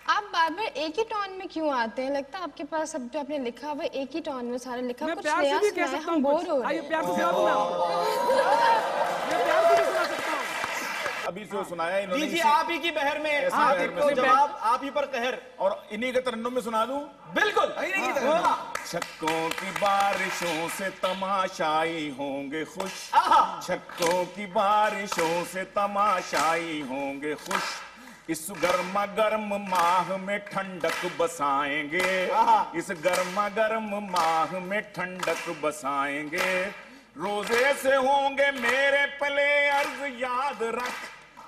आप बार बार एक ही टोन में क्यों आते हैं? लगता है आपके पास सब जो आपने लिखा हुआ एक ही टोन में सारा लिखा, कुछ नया सुनाए, हम बोर हो रहे हैं। अभी से सुनाया इन्होंने। दीजिए आप ही की बहर में जवाब, आप ही पर कहर, और इन्हीं के तरन्नुम में सुना दूं। बिल्कुल। छक्कों की बारिशों से तमाशाई होंगे खुश, छक्कों की बारिशों से तमाशाई होंगे खुश, इस गर्मा गर्म माह में ठंडक बसाएंगे, इस गर्मा गर्म माह में ठंडक बसाएंगे। रोजे से होंगे मेरे प्लेयर्स याद रख,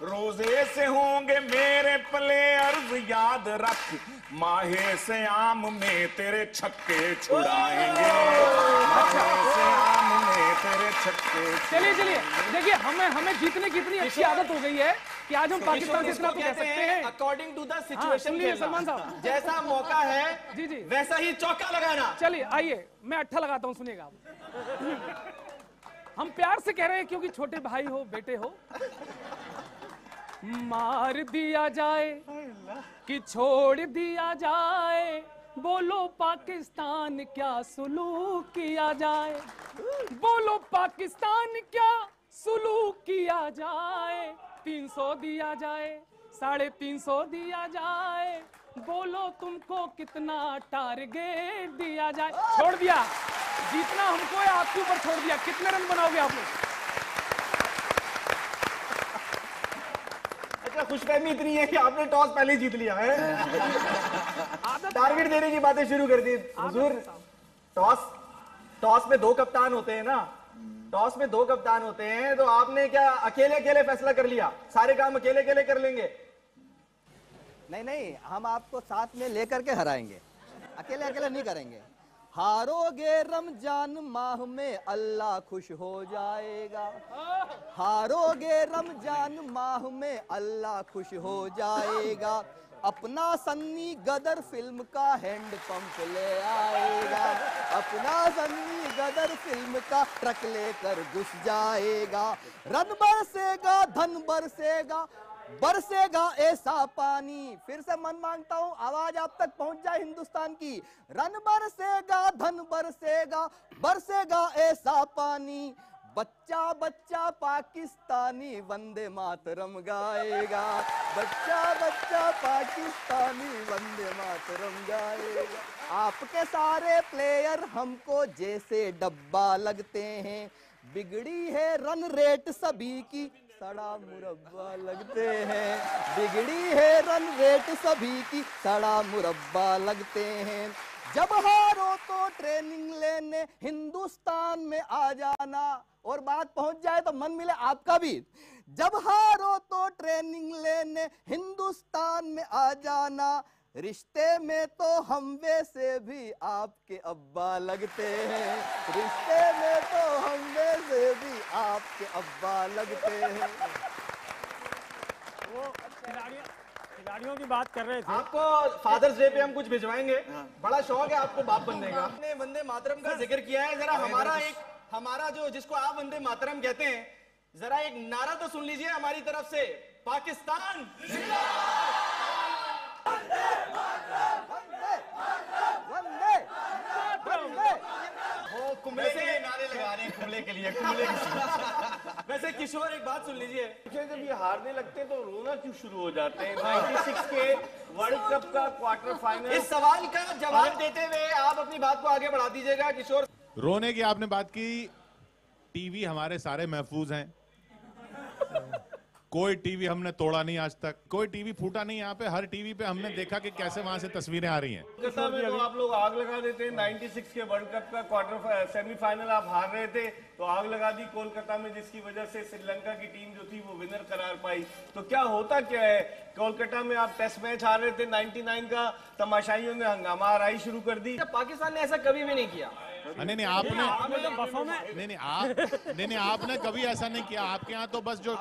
रोजे से होंगे मेरे प्लेयर्स याद रख, माहे से आम में तेरे छक्के छुड़ाएंगे, माहे से आम में तेरे छक्के। चलिए देखिए, हमें जीतने की इतनी अच्छी आदत हो गई है कि आज हम पाकिस्तान से इतना कह सकते हैं। According to the situation, Salman साहब, जैसा मौका है जी वैसा ही चौका लगाना। चलिए आइए, मैं अट्ठा लगाता हूँ, सुनिएगा। हम प्यार से कह रहे हैं क्योंकि छोटे भाई हो, बेटे हो। मार दिया जाए कि छोड़ दिया जाए, बोलो पाकिस्तान क्या सुलूक किया जाए, बोलो पाकिस्तान क्या सुलूक किया जाए। 300 दिया जाए, 350 दिया जाए, बोलो तुमको कितना टारगेट दिया जाए। छोड़ दिया, जीतना हमको है, आपके ऊपर छोड़ दिया। कितने रन बनाओगे आप लोग? अच्छा, खुशफहमी इतनी है कि आपने टॉस पहले जीत लिया है। टारगेट देने की बातें शुरू कर दी। हुजूर, टॉस में 2 कप्तान होते हैं ना, टॉस में 2 कप्तान होते हैं, तो आपने क्या अकेले फैसला कर लिया, सारे काम अकेले कर लेंगे? नहीं, हम आपको साथ में लेकर के हराएंगे, अकेले नहीं करेंगे। हारोगे रमजान माह में अल्लाह खुश हो जाएगा, हारोगे रमजान माह में अल्लाह खुश हो जाएगा। अपना सन्नी गदर फिल्म का हैंड पंप ले आएगा, अपना सन्नी गदर फिल्म का ट्रक लेकर घुस जाएगा। रन बरसेगा, धन बरसेगा, बरसेगा ऐसा पानी। फिर से मन मांगता हूँ आवाज आप तक पहुंच जाए हिंदुस्तान की। रन बरसेगा, धन बरसेगा, बरसेगा ऐसा पानी। बच्चा बच्चा पाकिस्तानी वंदे मातरम गाएगा, बच्चा बच्चा पाकिस्तानी वंदे मातरम गाएगा। आपके सारे प्लेयर हमको जैसे डब्बा लगते हैं, बिगड़ी है रन रेट सभी की सड़ा मुरब्बा लगते हैं, बिगड़ी है रन रेट सभी की सड़ा मुरब्बा लगते हैं। जब हारो तो ट्रेनिंग लेने हिंदुस्तान में आ जाना, और बात पहुंच जाए तो मन मिले आपका भी। जब हारो तो ट्रेनिंग लेने हिंदुस्तान में आ जाना, रिश्ते में तो हम वैसे भी आपके अब्बा लगते हैं, रिश्ते में तो हम वैसे भी आपके अब्बा लगते हैं। वो खिलाड़ियों की बात कर रहे थे। आपको फादर्स डे पे हम कुछ भिजवाएंगे, बड़ा शौक है आपको बाप बनने का। आपने वंदे मातरम का जिक्र किया है, जरा हमारा जो जिसको आप वंदे मातरम कहते हैं, जरा एक नारा तो सुन लीजिए हमारी तरफ से, पाकिस्तान वो कुंबले के लिए नारे लगा रहे हैं, कुंबले के लिए, कुंबले के लिए। वैसे किशोर एक बात सुन लीजिए, जब ये हारने लगते हैं तो रोना क्यों शुरू हो जाते हैं? 96 के वर्ल्ड कप का क्वार्टर फाइनल। इस सवाल का जवाब देते हुए आप अपनी बात को आगे बढ़ा दीजिएगा किशोर। रोने की आपने बात की, टीवी हमारे सारे महफूज हैं, कोई टीवी हमने तोड़ा नहीं आज तक, कोई टीवी फूटा नहीं। यहाँ पे हर टीवी पे हमने देखा कि कैसे वहां से तस्वीरें आ रही हैं। कोलकाता में तो आप लोग आग लगा देते हैं। 96 के वर्ल्ड कप का क्वार्टर सेमीफाइनल आप हार रहे थे तो आग लगा दी कोलकाता में, जिसकी वजह से श्रीलंका की टीम जो थी वो विनर करार पाई। तो क्या होता क्या है, कोलकाता में आप टेस्ट मैच हार रहे थे 99 का, तमाशाइयों ने हंगामा आराई शुरू कर दी। पाकिस्तान ने ऐसा कभी भी नहीं किया। नहीं आपने आपने कभी ऐसा नहीं किया। आपके यहाँ तो बस जो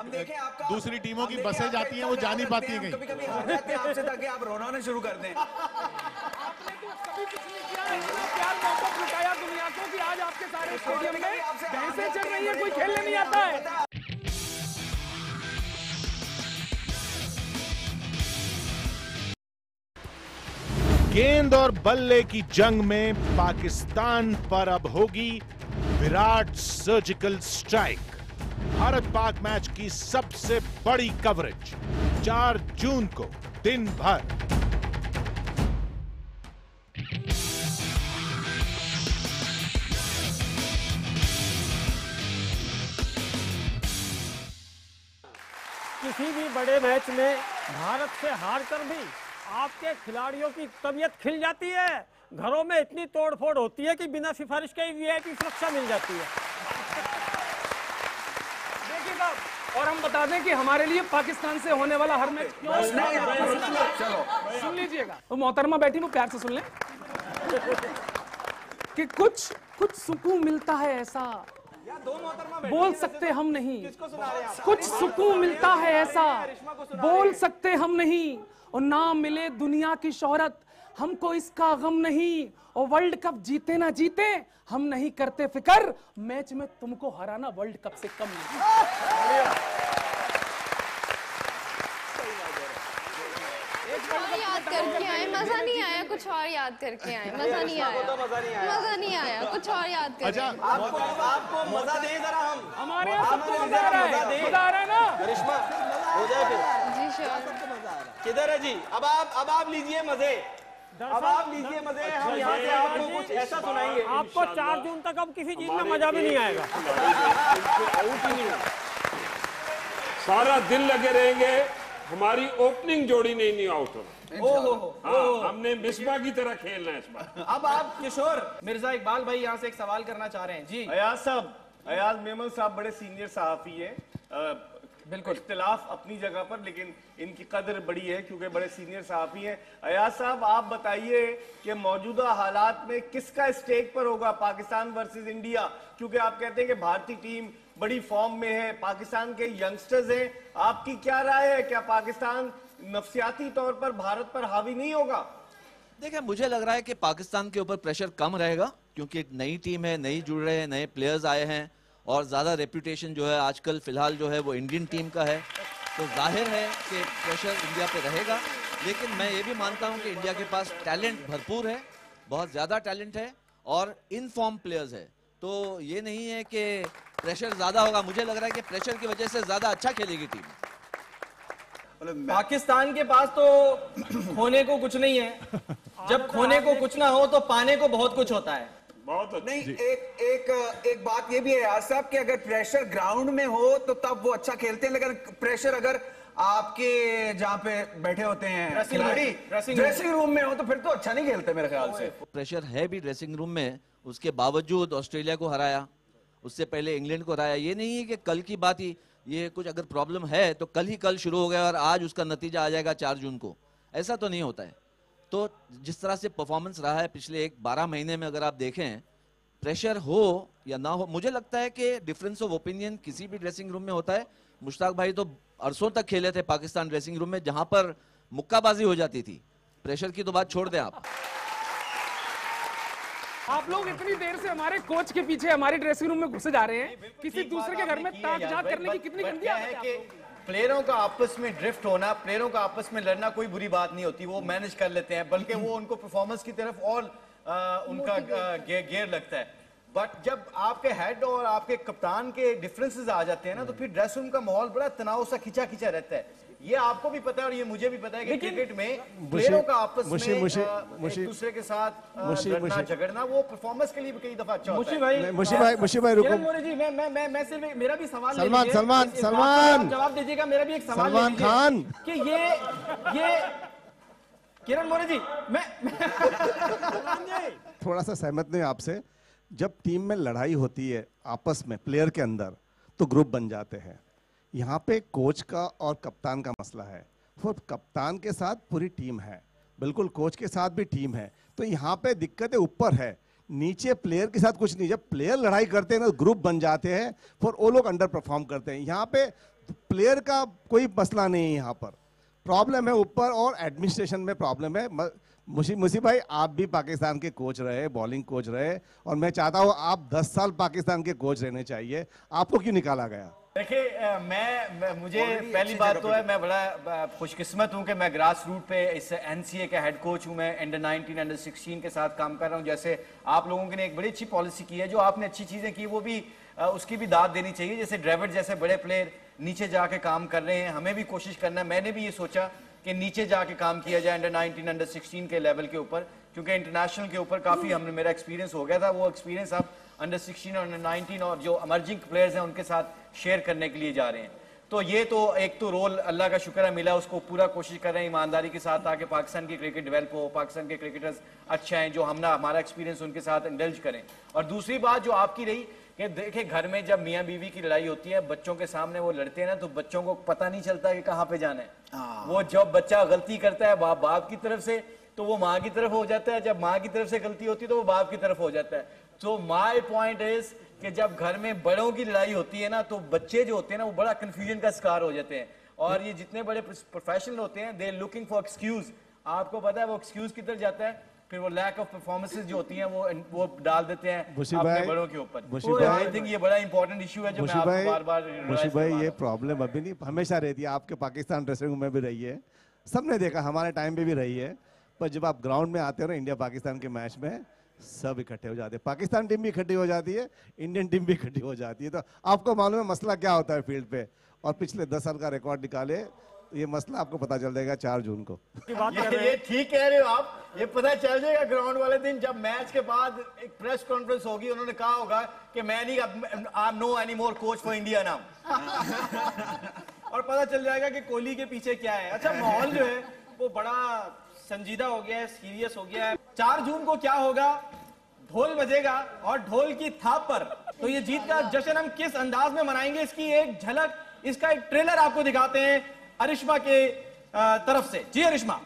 दूसरी टीमों की बसें जाती हैं वो जा नहीं पाती हैं कहीं। कभी हार जाते हैं आपसे ताकि आप रोना शुरू कर दें। आपने तो कभी कुछ नहीं किया, इतना प्यार मोहब्बत लुटाया दुनिया को कि आज आपके सारे स्टेडियम में भैंसें चल रही है, कोई खेलने नहीं आता है। गेंद और बल्ले की जंग में पाकिस्तान पर अब होगी Virat surgical strike. Bharat Pak match की सबसे बड़ी कवरेज 4 जून को दिन भर। किसी भी बड़े मैच में भारत से हारकर भी आपके खिलाड़ियों की तबीयत खिल जाती है, घरों में इतनी तोड़फोड़ होती है कि बिना सिफारिश के वीआईपी सुरक्षा मिल जाती है। देखिए साहब, और हम बता दें कि हमारे लिए पाकिस्तान से होने वाला हर मैच क्यों, सुन लीजिएगा, तो मोहतरमा बैठी वो प्यार से सुन लें कि कुछ सुकून मिलता है ऐसा बोल सकते हम नहीं, कुछ सुकून मिलता है ऐसा बोल सकते हम नहीं, और ना मिले दुनिया की शोहरत हमको इसका गम नहीं, और वर्ल्ड कप जीते ना जीते हम नहीं करते फिक्र, मैच में तुमको हराना वर्ल्ड कप से कम नहीं। याद करके आए, मजा नहीं आया, कुछ और याद करके आए, मजा नहीं आया, मजा नहीं आया, कुछ और याद करके। आपको मजा दे जरा, हम हमारे यहाँ सबको मजा आ रहा है ना करिश्मा, हो जाए फिर जी श्योर। किधर है जी? अब आप लीजिए मजे, अब आप लीजिए मजे, हम यहाँ से आपको कुछ ऐसा सुनाएंगे। आपको 4 जून तक अब किसी चीज में मजा भी नहीं आएगा। सारा दिन लगे रहेंगे, हमारी ओपनिंग जोड़ी नहीं आउट हो। हमने मिसबा की तरह खेलना है इस बार। अब आप किशोर मिर्जा इकबाल भाई यहाँ से एक सवाल करना चाह रहे हैं जी। अयाज साहब, अयाज मेमन साहब बड़े सीनियर सहाफी हैं, बिल्कुल इख्तिलाफ अपनी जगह पर, लेकिन इनकी कदर बड़ी है क्योंकि बड़े सीनियर सहाफी हैं। अयाज साहब, आप बताइए कि मौजूदा हालात में किसका स्टेक पर होगा पाकिस्तान वर्सेस इंडिया, क्योंकि आप कहते हैं कि भारतीय टीम बड़ी फॉर्म में है, पाकिस्तान के यंगस्टर्स हैं, आपकी क्या राय है? क्या पाकिस्तान नफसियाती तौर पर भारत पर हावी नहीं होगा? देखिए, मुझे लग रहा है कि पाकिस्तान के ऊपर प्रेशर कम रहेगा, क्योंकि एक नई टीम है, नई जुड़ रहे हैं, नए प्लेयर्स आए हैं, और ज़्यादा रेपुटेशन जो है आजकल फिलहाल जो है वो इंडियन टीम का है, तो जाहिर है कि प्रेशर इंडिया पे रहेगा। लेकिन मैं ये भी मानता हूँ कि इंडिया के पास टैलेंट भरपूर है, बहुत ज़्यादा टैलेंट है, और इन फॉर्म प्लेयर्स है, तो ये नहीं है कि प्रेशर ज़्यादा होगा। मुझे लग रहा है कि प्रेशर की वजह से ज़्यादा अच्छा खेलेगी टीम। पाकिस्तान के पास तो खोने को कुछ नहीं है, जब खोने को कुछ ना हो तो पाने को बहुत कुछ होता है। बहुत नहीं, एक बात ये भी है यार साहब कि अगर प्रेशर ग्राउंड में हो तो तब वो अच्छा खेलते हैं, लेकिन प्रेशर अगर आपके जहाँ पे बैठे होते हैं खिलाड़ी ड्रेसिंग रूम में हो तो फिर तो अच्छा नहीं खेलते मेरे ख्याल से। प्रेशर है भी ड्रेसिंग रूम में, उसके बावजूद ऑस्ट्रेलिया को हराया, उससे पहले इंग्लैंड को हराया। ये नहीं है कि कल की बात ही ये कुछ अगर प्रॉब्लम है तो कल शुरू हो गया और आज उसका नतीजा आ जाएगा 4 जून को, ऐसा तो नहीं होता है। तो जिस तरह से परफॉर्मेंस रहा है पिछले 12 महीने में, अगर आप देखें प्रेशर हो या ना हो, मुझे लगता है कि डिफरेंस ऑफ ओपिनियन किसी भी ड्रेसिंग रूम में होता है। मुश्ताक भाई तो अरसों तक खेले थे पाकिस्तान ड्रेसिंग रूम में, जहां पर मुक्काबाजी हो जाती थी। प्रेशर की तो बात छोड़ दें आप लोग इतनी देर से हमारे कोच के पीछे हमारी ड्रेसिंग रूम में घुसे जा रहे हैं, किसी दूसरे के घर में ताक-झाक करने की कितनी गंदी आदत है। प्लेयरों का आपस में ड्रिफ्ट होना, प्लेयरों का आपस में लड़ना कोई बुरी बात नहीं होती, वो मैनेज कर लेते हैं, बल्कि वो उनको परफॉर्मेंस की तरफ और उनका गेयर लगता है। बट जब आपके हेड और आपके कप्तान के डिफरेंसेस आ जाते हैं ना, तो फिर ड्रेस रूम का माहौल बड़ा तनाव सा खिंचा खिंचा रहता है। ये आपको भी पता है और ये मुझे भी पता है कि क्रिकेट में प्लेयरों का आपस में एक दूसरे के साथ लड़ना झगड़ना वो परफॉर्मेंस के लिए भी कई दफा अच्छा होता है। मुशी भाई रुको जी, मैं सिर्फ मेरा भी सवाल सलमान जवाब दीजिएगा। मेरा भी एक सवाल सलमान खान कि ये किरण मोरे जी मैं थोड़ा सा सहमत नहीं आपसे। जब टीम में लड़ाई होती है आपस में प्लेयर के अंदर तो ग्रुप बन जाते हैं। यहाँ पे कोच का और कप्तान का मसला है। तो कप्तान के साथ पूरी टीम है, बिल्कुल कोच के साथ भी टीम है, तो यहाँ पे दिक्कतें ऊपर है, नीचे प्लेयर के साथ कुछ नहीं। जब प्लेयर लड़ाई करते हैं ना ग्रुप बन जाते हैं, फिर वो लोग अंडर परफॉर्म करते हैं। यहाँ पे प्लेयर का कोई मसला नहीं है, यहाँ पर प्रॉब्लम है ऊपर और एडमिनिस्ट्रेशन में प्रॉब्लम है। मुशी भाई आप भी पाकिस्तान के कोच रहे, बॉलिंग कोच रहे, और मैं चाहता हूँ आप 10 साल पाकिस्तान के कोच रहने चाहिए। आपको क्यों निकाला गया? देखिए मुझे पहली बात तो है मैं बड़ा खुशकिस्मत हूं कि मैं ग्रास रूट पे इस एनसीए का हेड कोच हूं। मैं अंडर 19 अंडर 16 के साथ काम कर रहा हूं। जैसे आप लोगों ने एक बड़ी अच्छी पॉलिसी की है, जो आपने अच्छी चीजें की वो भी उसकी भी दाद देनी चाहिए। जैसे ड्रेविड जैसे बड़े प्लेयर नीचे जाके काम कर रहे हैं, हमें भी कोशिश करना है। मैंने भी ये सोचा कि नीचे जाके काम किया जाए अंडर 19 अंडर 16 के लेवल के ऊपर, क्योंकि इंटरनेशनल के ऊपर काफी हमने मेरा एक्सपीरियंस हो गया था। वो एक्सपीरियंस आप अंडर 16 और अंडर 19 और जो इमर्जिंग प्लेयर्स हैं उनके साथ शेयर करने के लिए जा रहे हैं। तो ये तो एक तो रोल अल्लाह का शुक्र है मिला, उसको पूरा कोशिश कर रहे हैं ईमानदारी के साथ, ताकि पाकिस्तान की क्रिकेट डेवलप हो, पाकिस्तान के क्रिकेटर्स अच्छे हैं, जो हमारा एक्सपीरियंस उनके साथ इंडल्ज करें। और दूसरी बात जो आपकी रही कि देखिए घर में जब मियाँ बीवी की लड़ाई होती है, बच्चों के सामने वो लड़ते हैं ना, तो बच्चों को पता नहीं चलता कि कहाँ पे जाना है। वो जब बच्चा गलती करता है बाप की तरफ से तो वो माँ की तरफ हो जाता है, जब माँ की तरफ से गलती होती है तो वो बाप की तरफ हो जाता है। तो माय पॉइंट इज कि जब घर में बड़ों की लड़ाई होती है ना, तो बच्चे जो होते हैं ना वो बड़ा कंफ्यूजन का शिकार हो जाते हैं। और ये जितने बड़े प्रोफेशनल होते हैं दे लुकिंग फॉर एक्सक्यूज। आपको पता है वो एक्सक्यूज की तरफ जाता है, फिर वो लैक ऑफ परफॉर्मेंसेस जो होती हैं वो डाल देते हैं अपने बड़ों के ऊपर। आई थिंक ये बड़ा इंपॉर्टेंट इशू है जो मैं आपको बार-बार मुशी भाई ये प्रॉब्लम अभी नहीं हमेशा रहती है, आपके पाकिस्तान ड्रेसिंग रूम में भी रही है, सबने देखा, हमारे टाइम पे भी रही है। पर जब आप ग्राउंड में आते हो ना इंडिया पाकिस्तान के मैच में, सब इकट्ठे हो जाते हैं। पाकिस्तान टीम भी इकट्ठी हो जाती है, इंडियन टीम भी इकट्ठी हो जाती है। तो आपको मालूम है मसला क्या होता है फील्ड पे, और पिछले 10 साल का रिकॉर्ड निकाले ये मसला आपको पता चल जाएगा 4 जून को। ये ठीक कह रहे हो आप, ये पता चल जाएगा ग्राउंड वाले दिन जब मैच के बाद एक प्रेस कॉन्फ्रेंस होगी, उन्होंने कहा होगा कि मैं नहीं, I am no any more coach for India now. और पता चल जाएगा कि कोहली के पीछे क्या है। अच्छा माहौल जो है वो बड़ा संजीदा हो गया है, सीरियस हो गया है। 4 जून को क्या होगा, ढोल बजेगा और ढोल की थाप पर तो ये जीत का जश्न हम किस अंदाज में मनाएंगे, इसकी एक झलक, इसका एक ट्रेलर आपको दिखाते हैं अरिश्मा के तरफ से। जी अरिश्मा।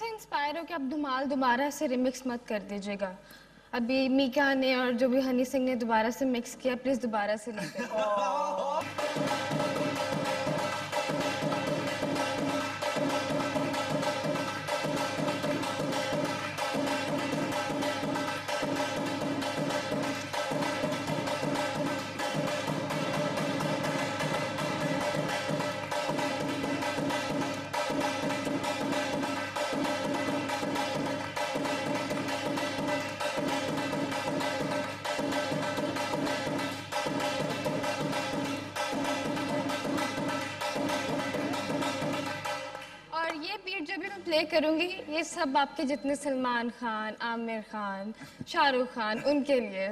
इंस्पायर हो कि आप धमाल दोबारा से रिमिक्स मत कर दीजिएगा। अभी मीका ने और जो भी हनी सिंह ने दोबारा से मिक्स किया, प्लीज दोबारा से लेकर। प्ले करूंगी ये सब आपके जितने सलमान खान, आमिर खान, शाहरुख खान, उनके लिए।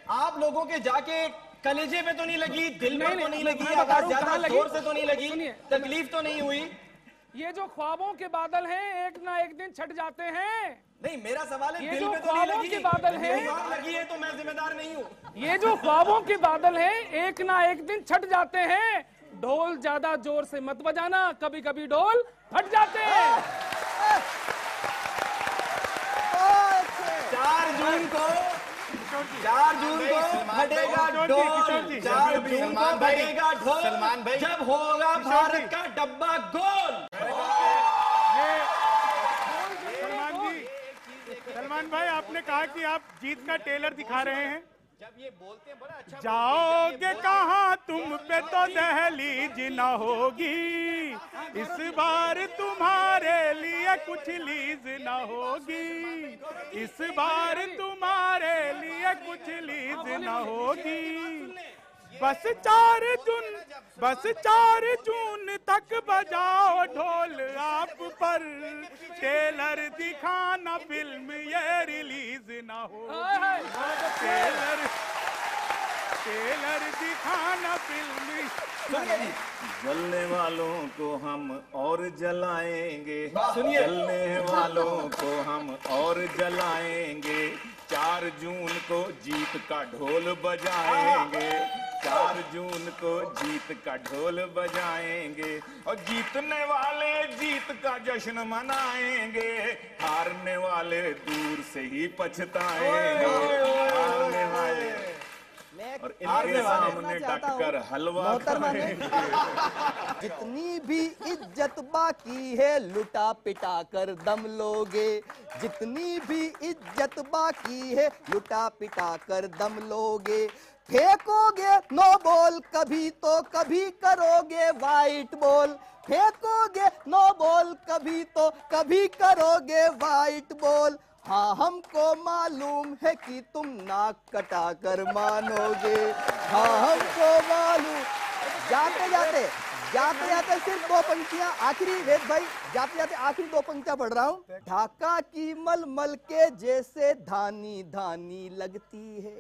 आप लोगों के जाके कलेजे पे तो नहीं लगी, दिल में तो नहीं लगी, आवाज ज्यादा जोर से तो नहीं लगी, तकलीफ तो नहीं हुई? ये जो ख्वाबों के बादल हैं एक ना एक दिन छट जाते हैं। नहीं, मेरा सवाल है ये दिल जो में तो नहीं ख्वाबों लगी, के बादल हैं लगी है तो मैं जिम्मेदार नहीं हूँ। ये जो ख्वाबों के बादल हैं एक ना एक दिन छट जाते हैं। ढोल ज्यादा जोर से मत बजाना, कभी कभी ढोल फट जाते हैं। 4 जून को फटेगा ढोल, 4 जून को फटेगा ढोल, सलमान भाई, जब होगा भारत का डब्बा गोल। सलमान भाई, आपने कहा कि आप जीत का टेलर दिखा रहे हैं। जब ये बोलते हैं बड़ा अच्छा जाओगे कहाँ तुम पे तो दहलीज न होगी, इस बार तुम्हारे लिए कुछ लीज न होगी, इस बार तुम्हारे लिए कुछ लीज न होगी। बस 4 जून तक बजाओ ढोल आप पर, टेलर दिखाना फिल्म ये रिलीज ना हो, टेलर दिखाना फिल्म। जलने वालों को हम और जलाएंगे, सुनिए, जलने वालों को हम और जलाएंगे, 4 जून को जीत का ढोल बजाएंगे, 4 जून को जीत का ढोल बजाएंगे, और जीतने वाले जीत का जश्न मनाएंगे, हारने वाले दूर से ही पछताएंगे, हारने वाले और इनके सामने डटकर हलवा खाएंगे। जितनी भी इज्जत बाकी है लुटा पिटा कर दम लोगे, जितनी भी इज्जत बाकी है लुटा पिटा कर दम लोगे। फेंकोगे नो बॉल कभी तो कभी करोगे वाइट बॉल, फेंकोगे नो बॉल कभी तो कभी करोगे वाइट बॉल। हाँ हमको मालूम है कि तुम नाक कटा कर मानोगे, हाँ हमको मालूम। जाते जाते सिर्फ 2 पंक्तियां आखिरी, वेद भाई जाते जाते आखिरी 2 पंक्तियां पढ़ रहा हूँ। ढाका की मलमल के जैसे धानी धानी लगती है,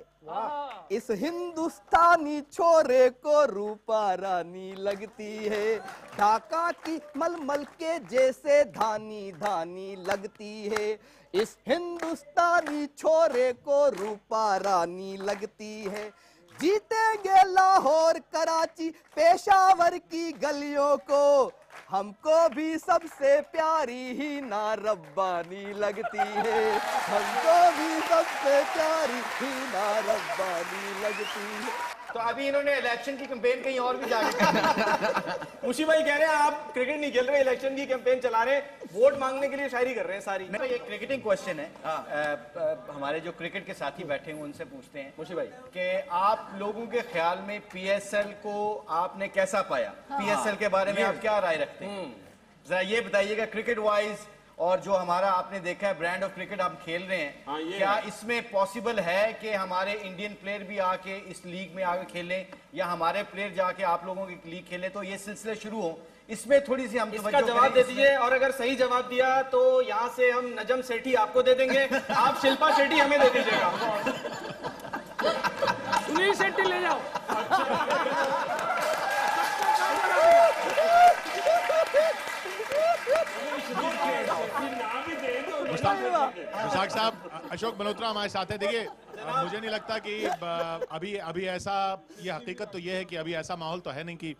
इस हिंदुस्तानी छोरे को रूपा रानी लगती है। ढाका की मलमल के जैसे धानी धानी लगती है, इस हिंदुस्तानी छोरे को रूपा रानी लगती है। जीतेंगे लाहौर कराची पेशावर की गलियों को, हमको भी सबसे प्यारी ही ना रब्बानी लगती है, हमको भी सबसे प्यारी ही ना रब्बानी लगती है। तो अभी इन्होंने इलेक्शन की कैंपेन कहीं और भी जाके मुशी भाई कह रहे हैं आप क्रिकेट नहीं खेल रहे, इलेक्शन की कैंपेन चला रहे हैं, वोट मांगने के लिए शायरी कर रहे हैं सारी। तो ये क्रिकेटिंग क्वेश्चन है, हमारे जो क्रिकेट के साथी बैठे हैं उनसे पूछते हैं मुशी भाई कि आप लोगों के ख्याल में पीएसएल को आपने कैसा पाया, पीएसएल के बारे में आप क्या राय रखते हैं, जरा ये बताइएगा क्रिकेट वाइज। और जो हमारा आपने देखा है ब्रांड ऑफ क्रिकेट हम खेल रहे हैं, क्या इसमें पॉसिबल है कि हमारे इंडियन प्लेयर भी आके इस लीग में आके खेलें, या हमारे प्लेयर जाके आप लोगों की लीग खेलें, तो ये सिलसिले शुरू हो, इसमें थोड़ी सी हम इसका जवाब दे दीजिए। और अगर सही जवाब दिया तो यहाँ से हम नजम सेठी आपको दे देंगे, आप शिल्पा शेट्टी हमें दे दीजिएगा। सुनील शेट्टी ले जाओ। मुश्ताक साहब, अशोक मल्होत्रा हमारे साथ हैं। देखिए, मुझे नहीं लगता कि अभी ऐसा, ये हकीकत तो ये है कि अभी ऐसा माहौल तो है नहीं कि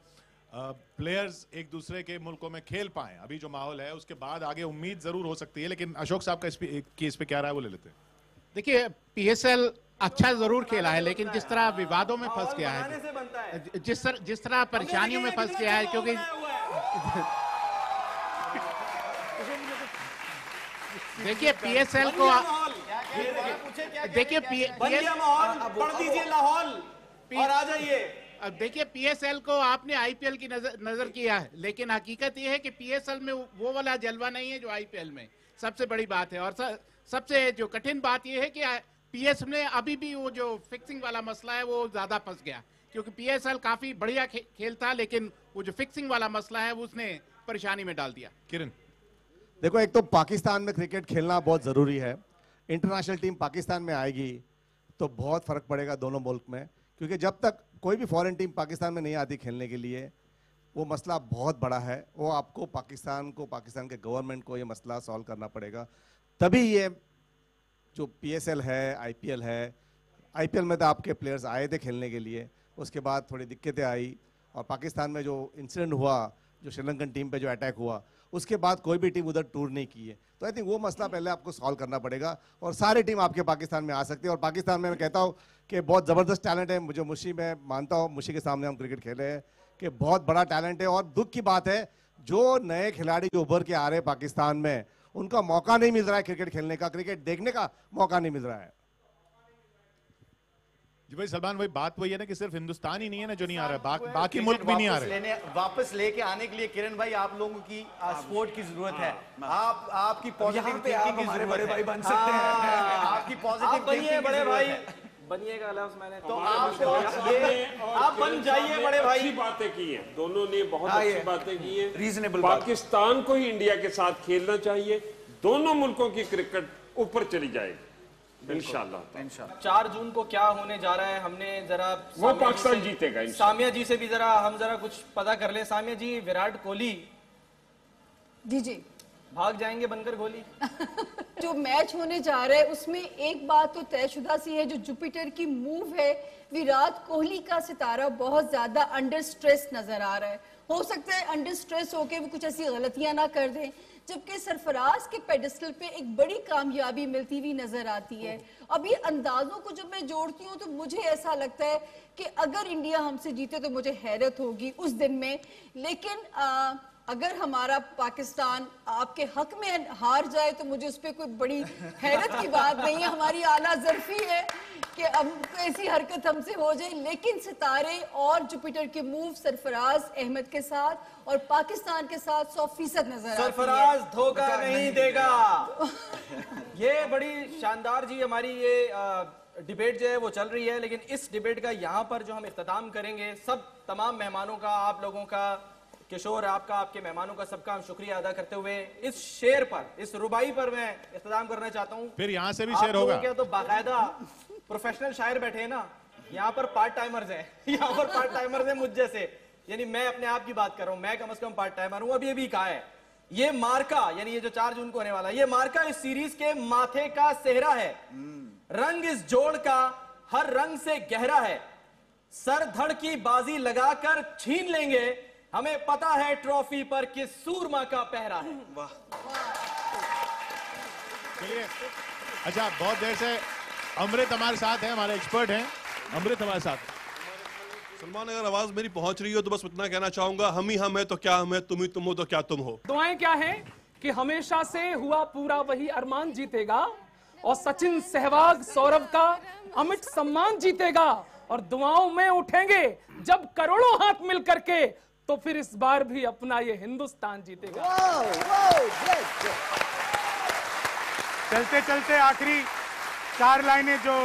प्लेयर्स एक दूसरे के मुल्कों में खेल पाएं। अभी जो माहौल है उसके बाद आगे उम्मीद जरूर हो सकती है, लेकिन अशोक साहब का इस पे क्या राय है वो ले लेते हैं। देखिए, पीएसएल अच्छा जरूर खेला है, लेकिन जिस तरह विवादों में फंस गया है, जिस तरह परेशानियों में फंस गया है, क्योंकि देखिए पीएसएल को देखिए पढ़ दीजिए लाहौल और आ जाइए। अब देखिए पीएसएल को आपने आईपीएल की नजर किया है, लेकिन हकीकत ये है कि पीएसएल में वो वाला जलवा नहीं है जो आईपीएल में। सबसे बड़ी बात है और सबसे जो कठिन बात ये है कि पीएसएल में अभी भी वो जो फिक्सिंग वाला मसला है वो ज्यादा फंस गया, क्योंकि पीएसएल काफी बढ़िया खेल था, लेकिन वो जो फिक्सिंग वाला मसला है वो उसने परेशानी में डाल दिया। किरण, देखो एक तो पाकिस्तान में क्रिकेट खेलना बहुत ज़रूरी है। इंटरनेशनल टीम पाकिस्तान में आएगी तो बहुत फ़र्क पड़ेगा दोनों मुल्क में, क्योंकि जब तक कोई भी फॉरेन टीम पाकिस्तान में नहीं आती खेलने के लिए, वो मसला बहुत बड़ा है। वो आपको पाकिस्तान के गवर्नमेंट को ये मसला सॉल्व करना पड़ेगा, तभी ये जो पीएसएल है, आईपीएल है। आईपीएल में तो आपके प्लेयर्स आए थे खेलने के लिए, उसके बाद थोड़ी दिक्कतें आई और पाकिस्तान में जो इंसिडेंट हुआ, जो श्रीलंकन टीम पे जो अटैक हुआ, उसके बाद कोई भी टीम उधर टूर नहीं की है। तो आई थिंक वो मसला पहले आपको सॉल्व करना पड़ेगा और सारी टीम आपके पाकिस्तान में आ सकती है। और पाकिस्तान में मैं कहता हूँ कि बहुत ज़बरदस्त टैलेंट है। मुझे मुशी में मानता हूँ, मुशी के सामने हम क्रिकेट खेले हैं कि बहुत बड़ा टैलेंट है। और दुख की बात है जो नए खिलाड़ी जो उभर के आ रहे हैं पाकिस्तान में, उनका मौका नहीं मिल रहा है क्रिकेट खेलने का, क्रिकेट देखने का मौका नहीं मिल रहा है। जी भाई सलमान, वही बात वही है ना कि सिर्फ हिंदुस्तान ही नहीं है ना जो नहीं आ रहा है, बाकी मुल्क भी नहीं आ रहे। वापस लेके आने के लिए किरण भाई आप लोगों की सपोर्ट की जरूरत है। आपकी पॉजिटिव थिंकिंग की जरूरत है। भाई बन सकते हैं, आपकी पॉजिटिव बनिए बड़े भाई, बनिएगा लफ्ज़ मैंने तो आप बन जाइए बड़े भाई। अच्छी बातें की हैं दोनों ने, बहुत अच्छी बातें की हैं। रीजनेबल पाकिस्तान को ही इंडिया के साथ खेलना चाहिए, दोनों मुल्कों की क्रिकेट ऊपर चली जाएगी इंशाल्लाह। 4 जून को क्या होने जा रहा है, हमने जरा वो पाकिस्तान जीतेगा। सामिया जी से भी हम जरा कुछ पता कर ले। सामिया जी, विराट कोहली जी भाग जाएंगे बनकर गोली? जो मैच होने जा रहा है उसमें एक बात तो तयशुदा सी है, जो जुपिटर की मूव है, विराट कोहली का सितारा बहुत ज्यादा अंडर स्ट्रेस नजर आ रहा है। हो सकता है अंडर स्ट्रेस होके वो कुछ ऐसी गलतियां ना कर दें, जबकि सरफराज के पेडिस्टल पे एक बड़ी कामयाबी मिलती हुई नजर आती है। अभी अंदाजों को जब मैं जोड़ती हूँ तो मुझे ऐसा लगता है कि अगर इंडिया हमसे जीते तो मुझे हैरत होगी उस दिन में, लेकिन अगर हमारा पाकिस्तान आपके हक में हार जाए तो मुझे उस पर कोई बड़ी हैरत की बात नहीं है। हमारी आला ज़र्फी है कि अब ऐसी हरकत हमसे हो जाए, लेकिन सितारे और जुपिटर के मूव सरफराज अहमद के साथ और पाकिस्तान के साथ 100% नजर आती है। सरफराज धोखा नहीं देगा। ये बड़ी शानदार जी हमारी ये डिबेट जो है वो चल रही है, लेकिन इस डिबेट का यहाँ पर जो हम इख्तिताम करेंगे, सब तमाम मेहमानों का, आप लोगों का, किशोर आपका, आपके मेहमानों का, सबका हम शुक्रिया अदा करते हुए इस शेर पर, इस रुबाई पर मैं इख्तिताम करना चाहता हूँ। फिर यहाँ से भी शेर होगा। तो बाकायदा प्रोफेशनल शायर बैठे हैं ना, यहाँ पर पार्ट टाइमर्स हैं, यहाँ पर पार्ट टाइमर्स हैं मुझ जैसे, यानी मैं अपने आप की बात कर रहा हूँ, मैं कम से कम पार्ट टाइमर हूँ। अभी अभी कहा है ये मार्का, यानी ये जो 4 जून को होने वाला है, ये मार्का इस सीरीज के माथे का सेहरा है। रंग इस जोड़ का हर रंग से गहरा है, सर धड़ की बाजी लगाकर छीन लेंगे, हमें पता है ट्रॉफी पर किस सूरमा का पहरा है। वाह। चलिए, अच्छा बहुत देर से अमृत हमारे साथ है, हमारे एक्सपर्ट हैं, अमृत हमारे साथ। सलमान, अगर आवाज मेरी पहुंच रही हो तो बस इतना कहना चाहूंगा, हम ही हम है तो क्या हम है, तुम ही तुम हो तो क्या तुम हो। दुआएं क्या है कि हमेशा से हुआ पूरा वही अरमान जीतेगा, और सचिन, सहवाग, सौरभ का अमिट सम्मान जीतेगा, और दुआओं में उठेंगे जब करोड़ों हाथ मिल करके, तो फिर इस बार भी अपना ये हिंदुस्तान जीतेगा। चलते चलते आखिरी 4 लाइनें जो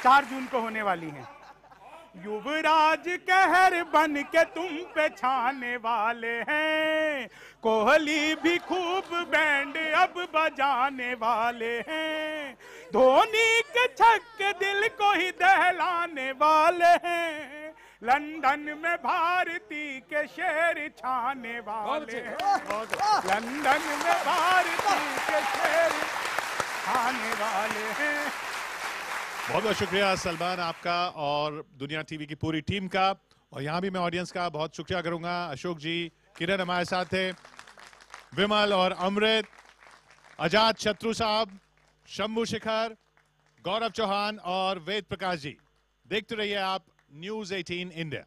4 जून को होने वाली हैं। युवराज कहर बन के तुम पे छाने वाले हैं, कोहली भी खूब बैंड अब बजाने वाले हैं, धोनी के छक्के दिल को ही दहलाने वाले हैं, लंदन में भारती के शेर छाने वाले हैं, लंदन में भारती के शेर छाने वाले हैं। बहुत बहुत शुक्रिया सलमान आपका और दुनिया टीवी की पूरी टीम का, और यहाँ भी मैं ऑडियंस का बहुत शुक्रिया करूंगा। अशोक जी, किरण हमारे साथ थे, विमल और अमृत, आजाद शत्रु साहब, शंभू शिखर, गौरव चौहान और वेद प्रकाश जी। देखते रहिए आप न्यूज़ 18 इंडिया।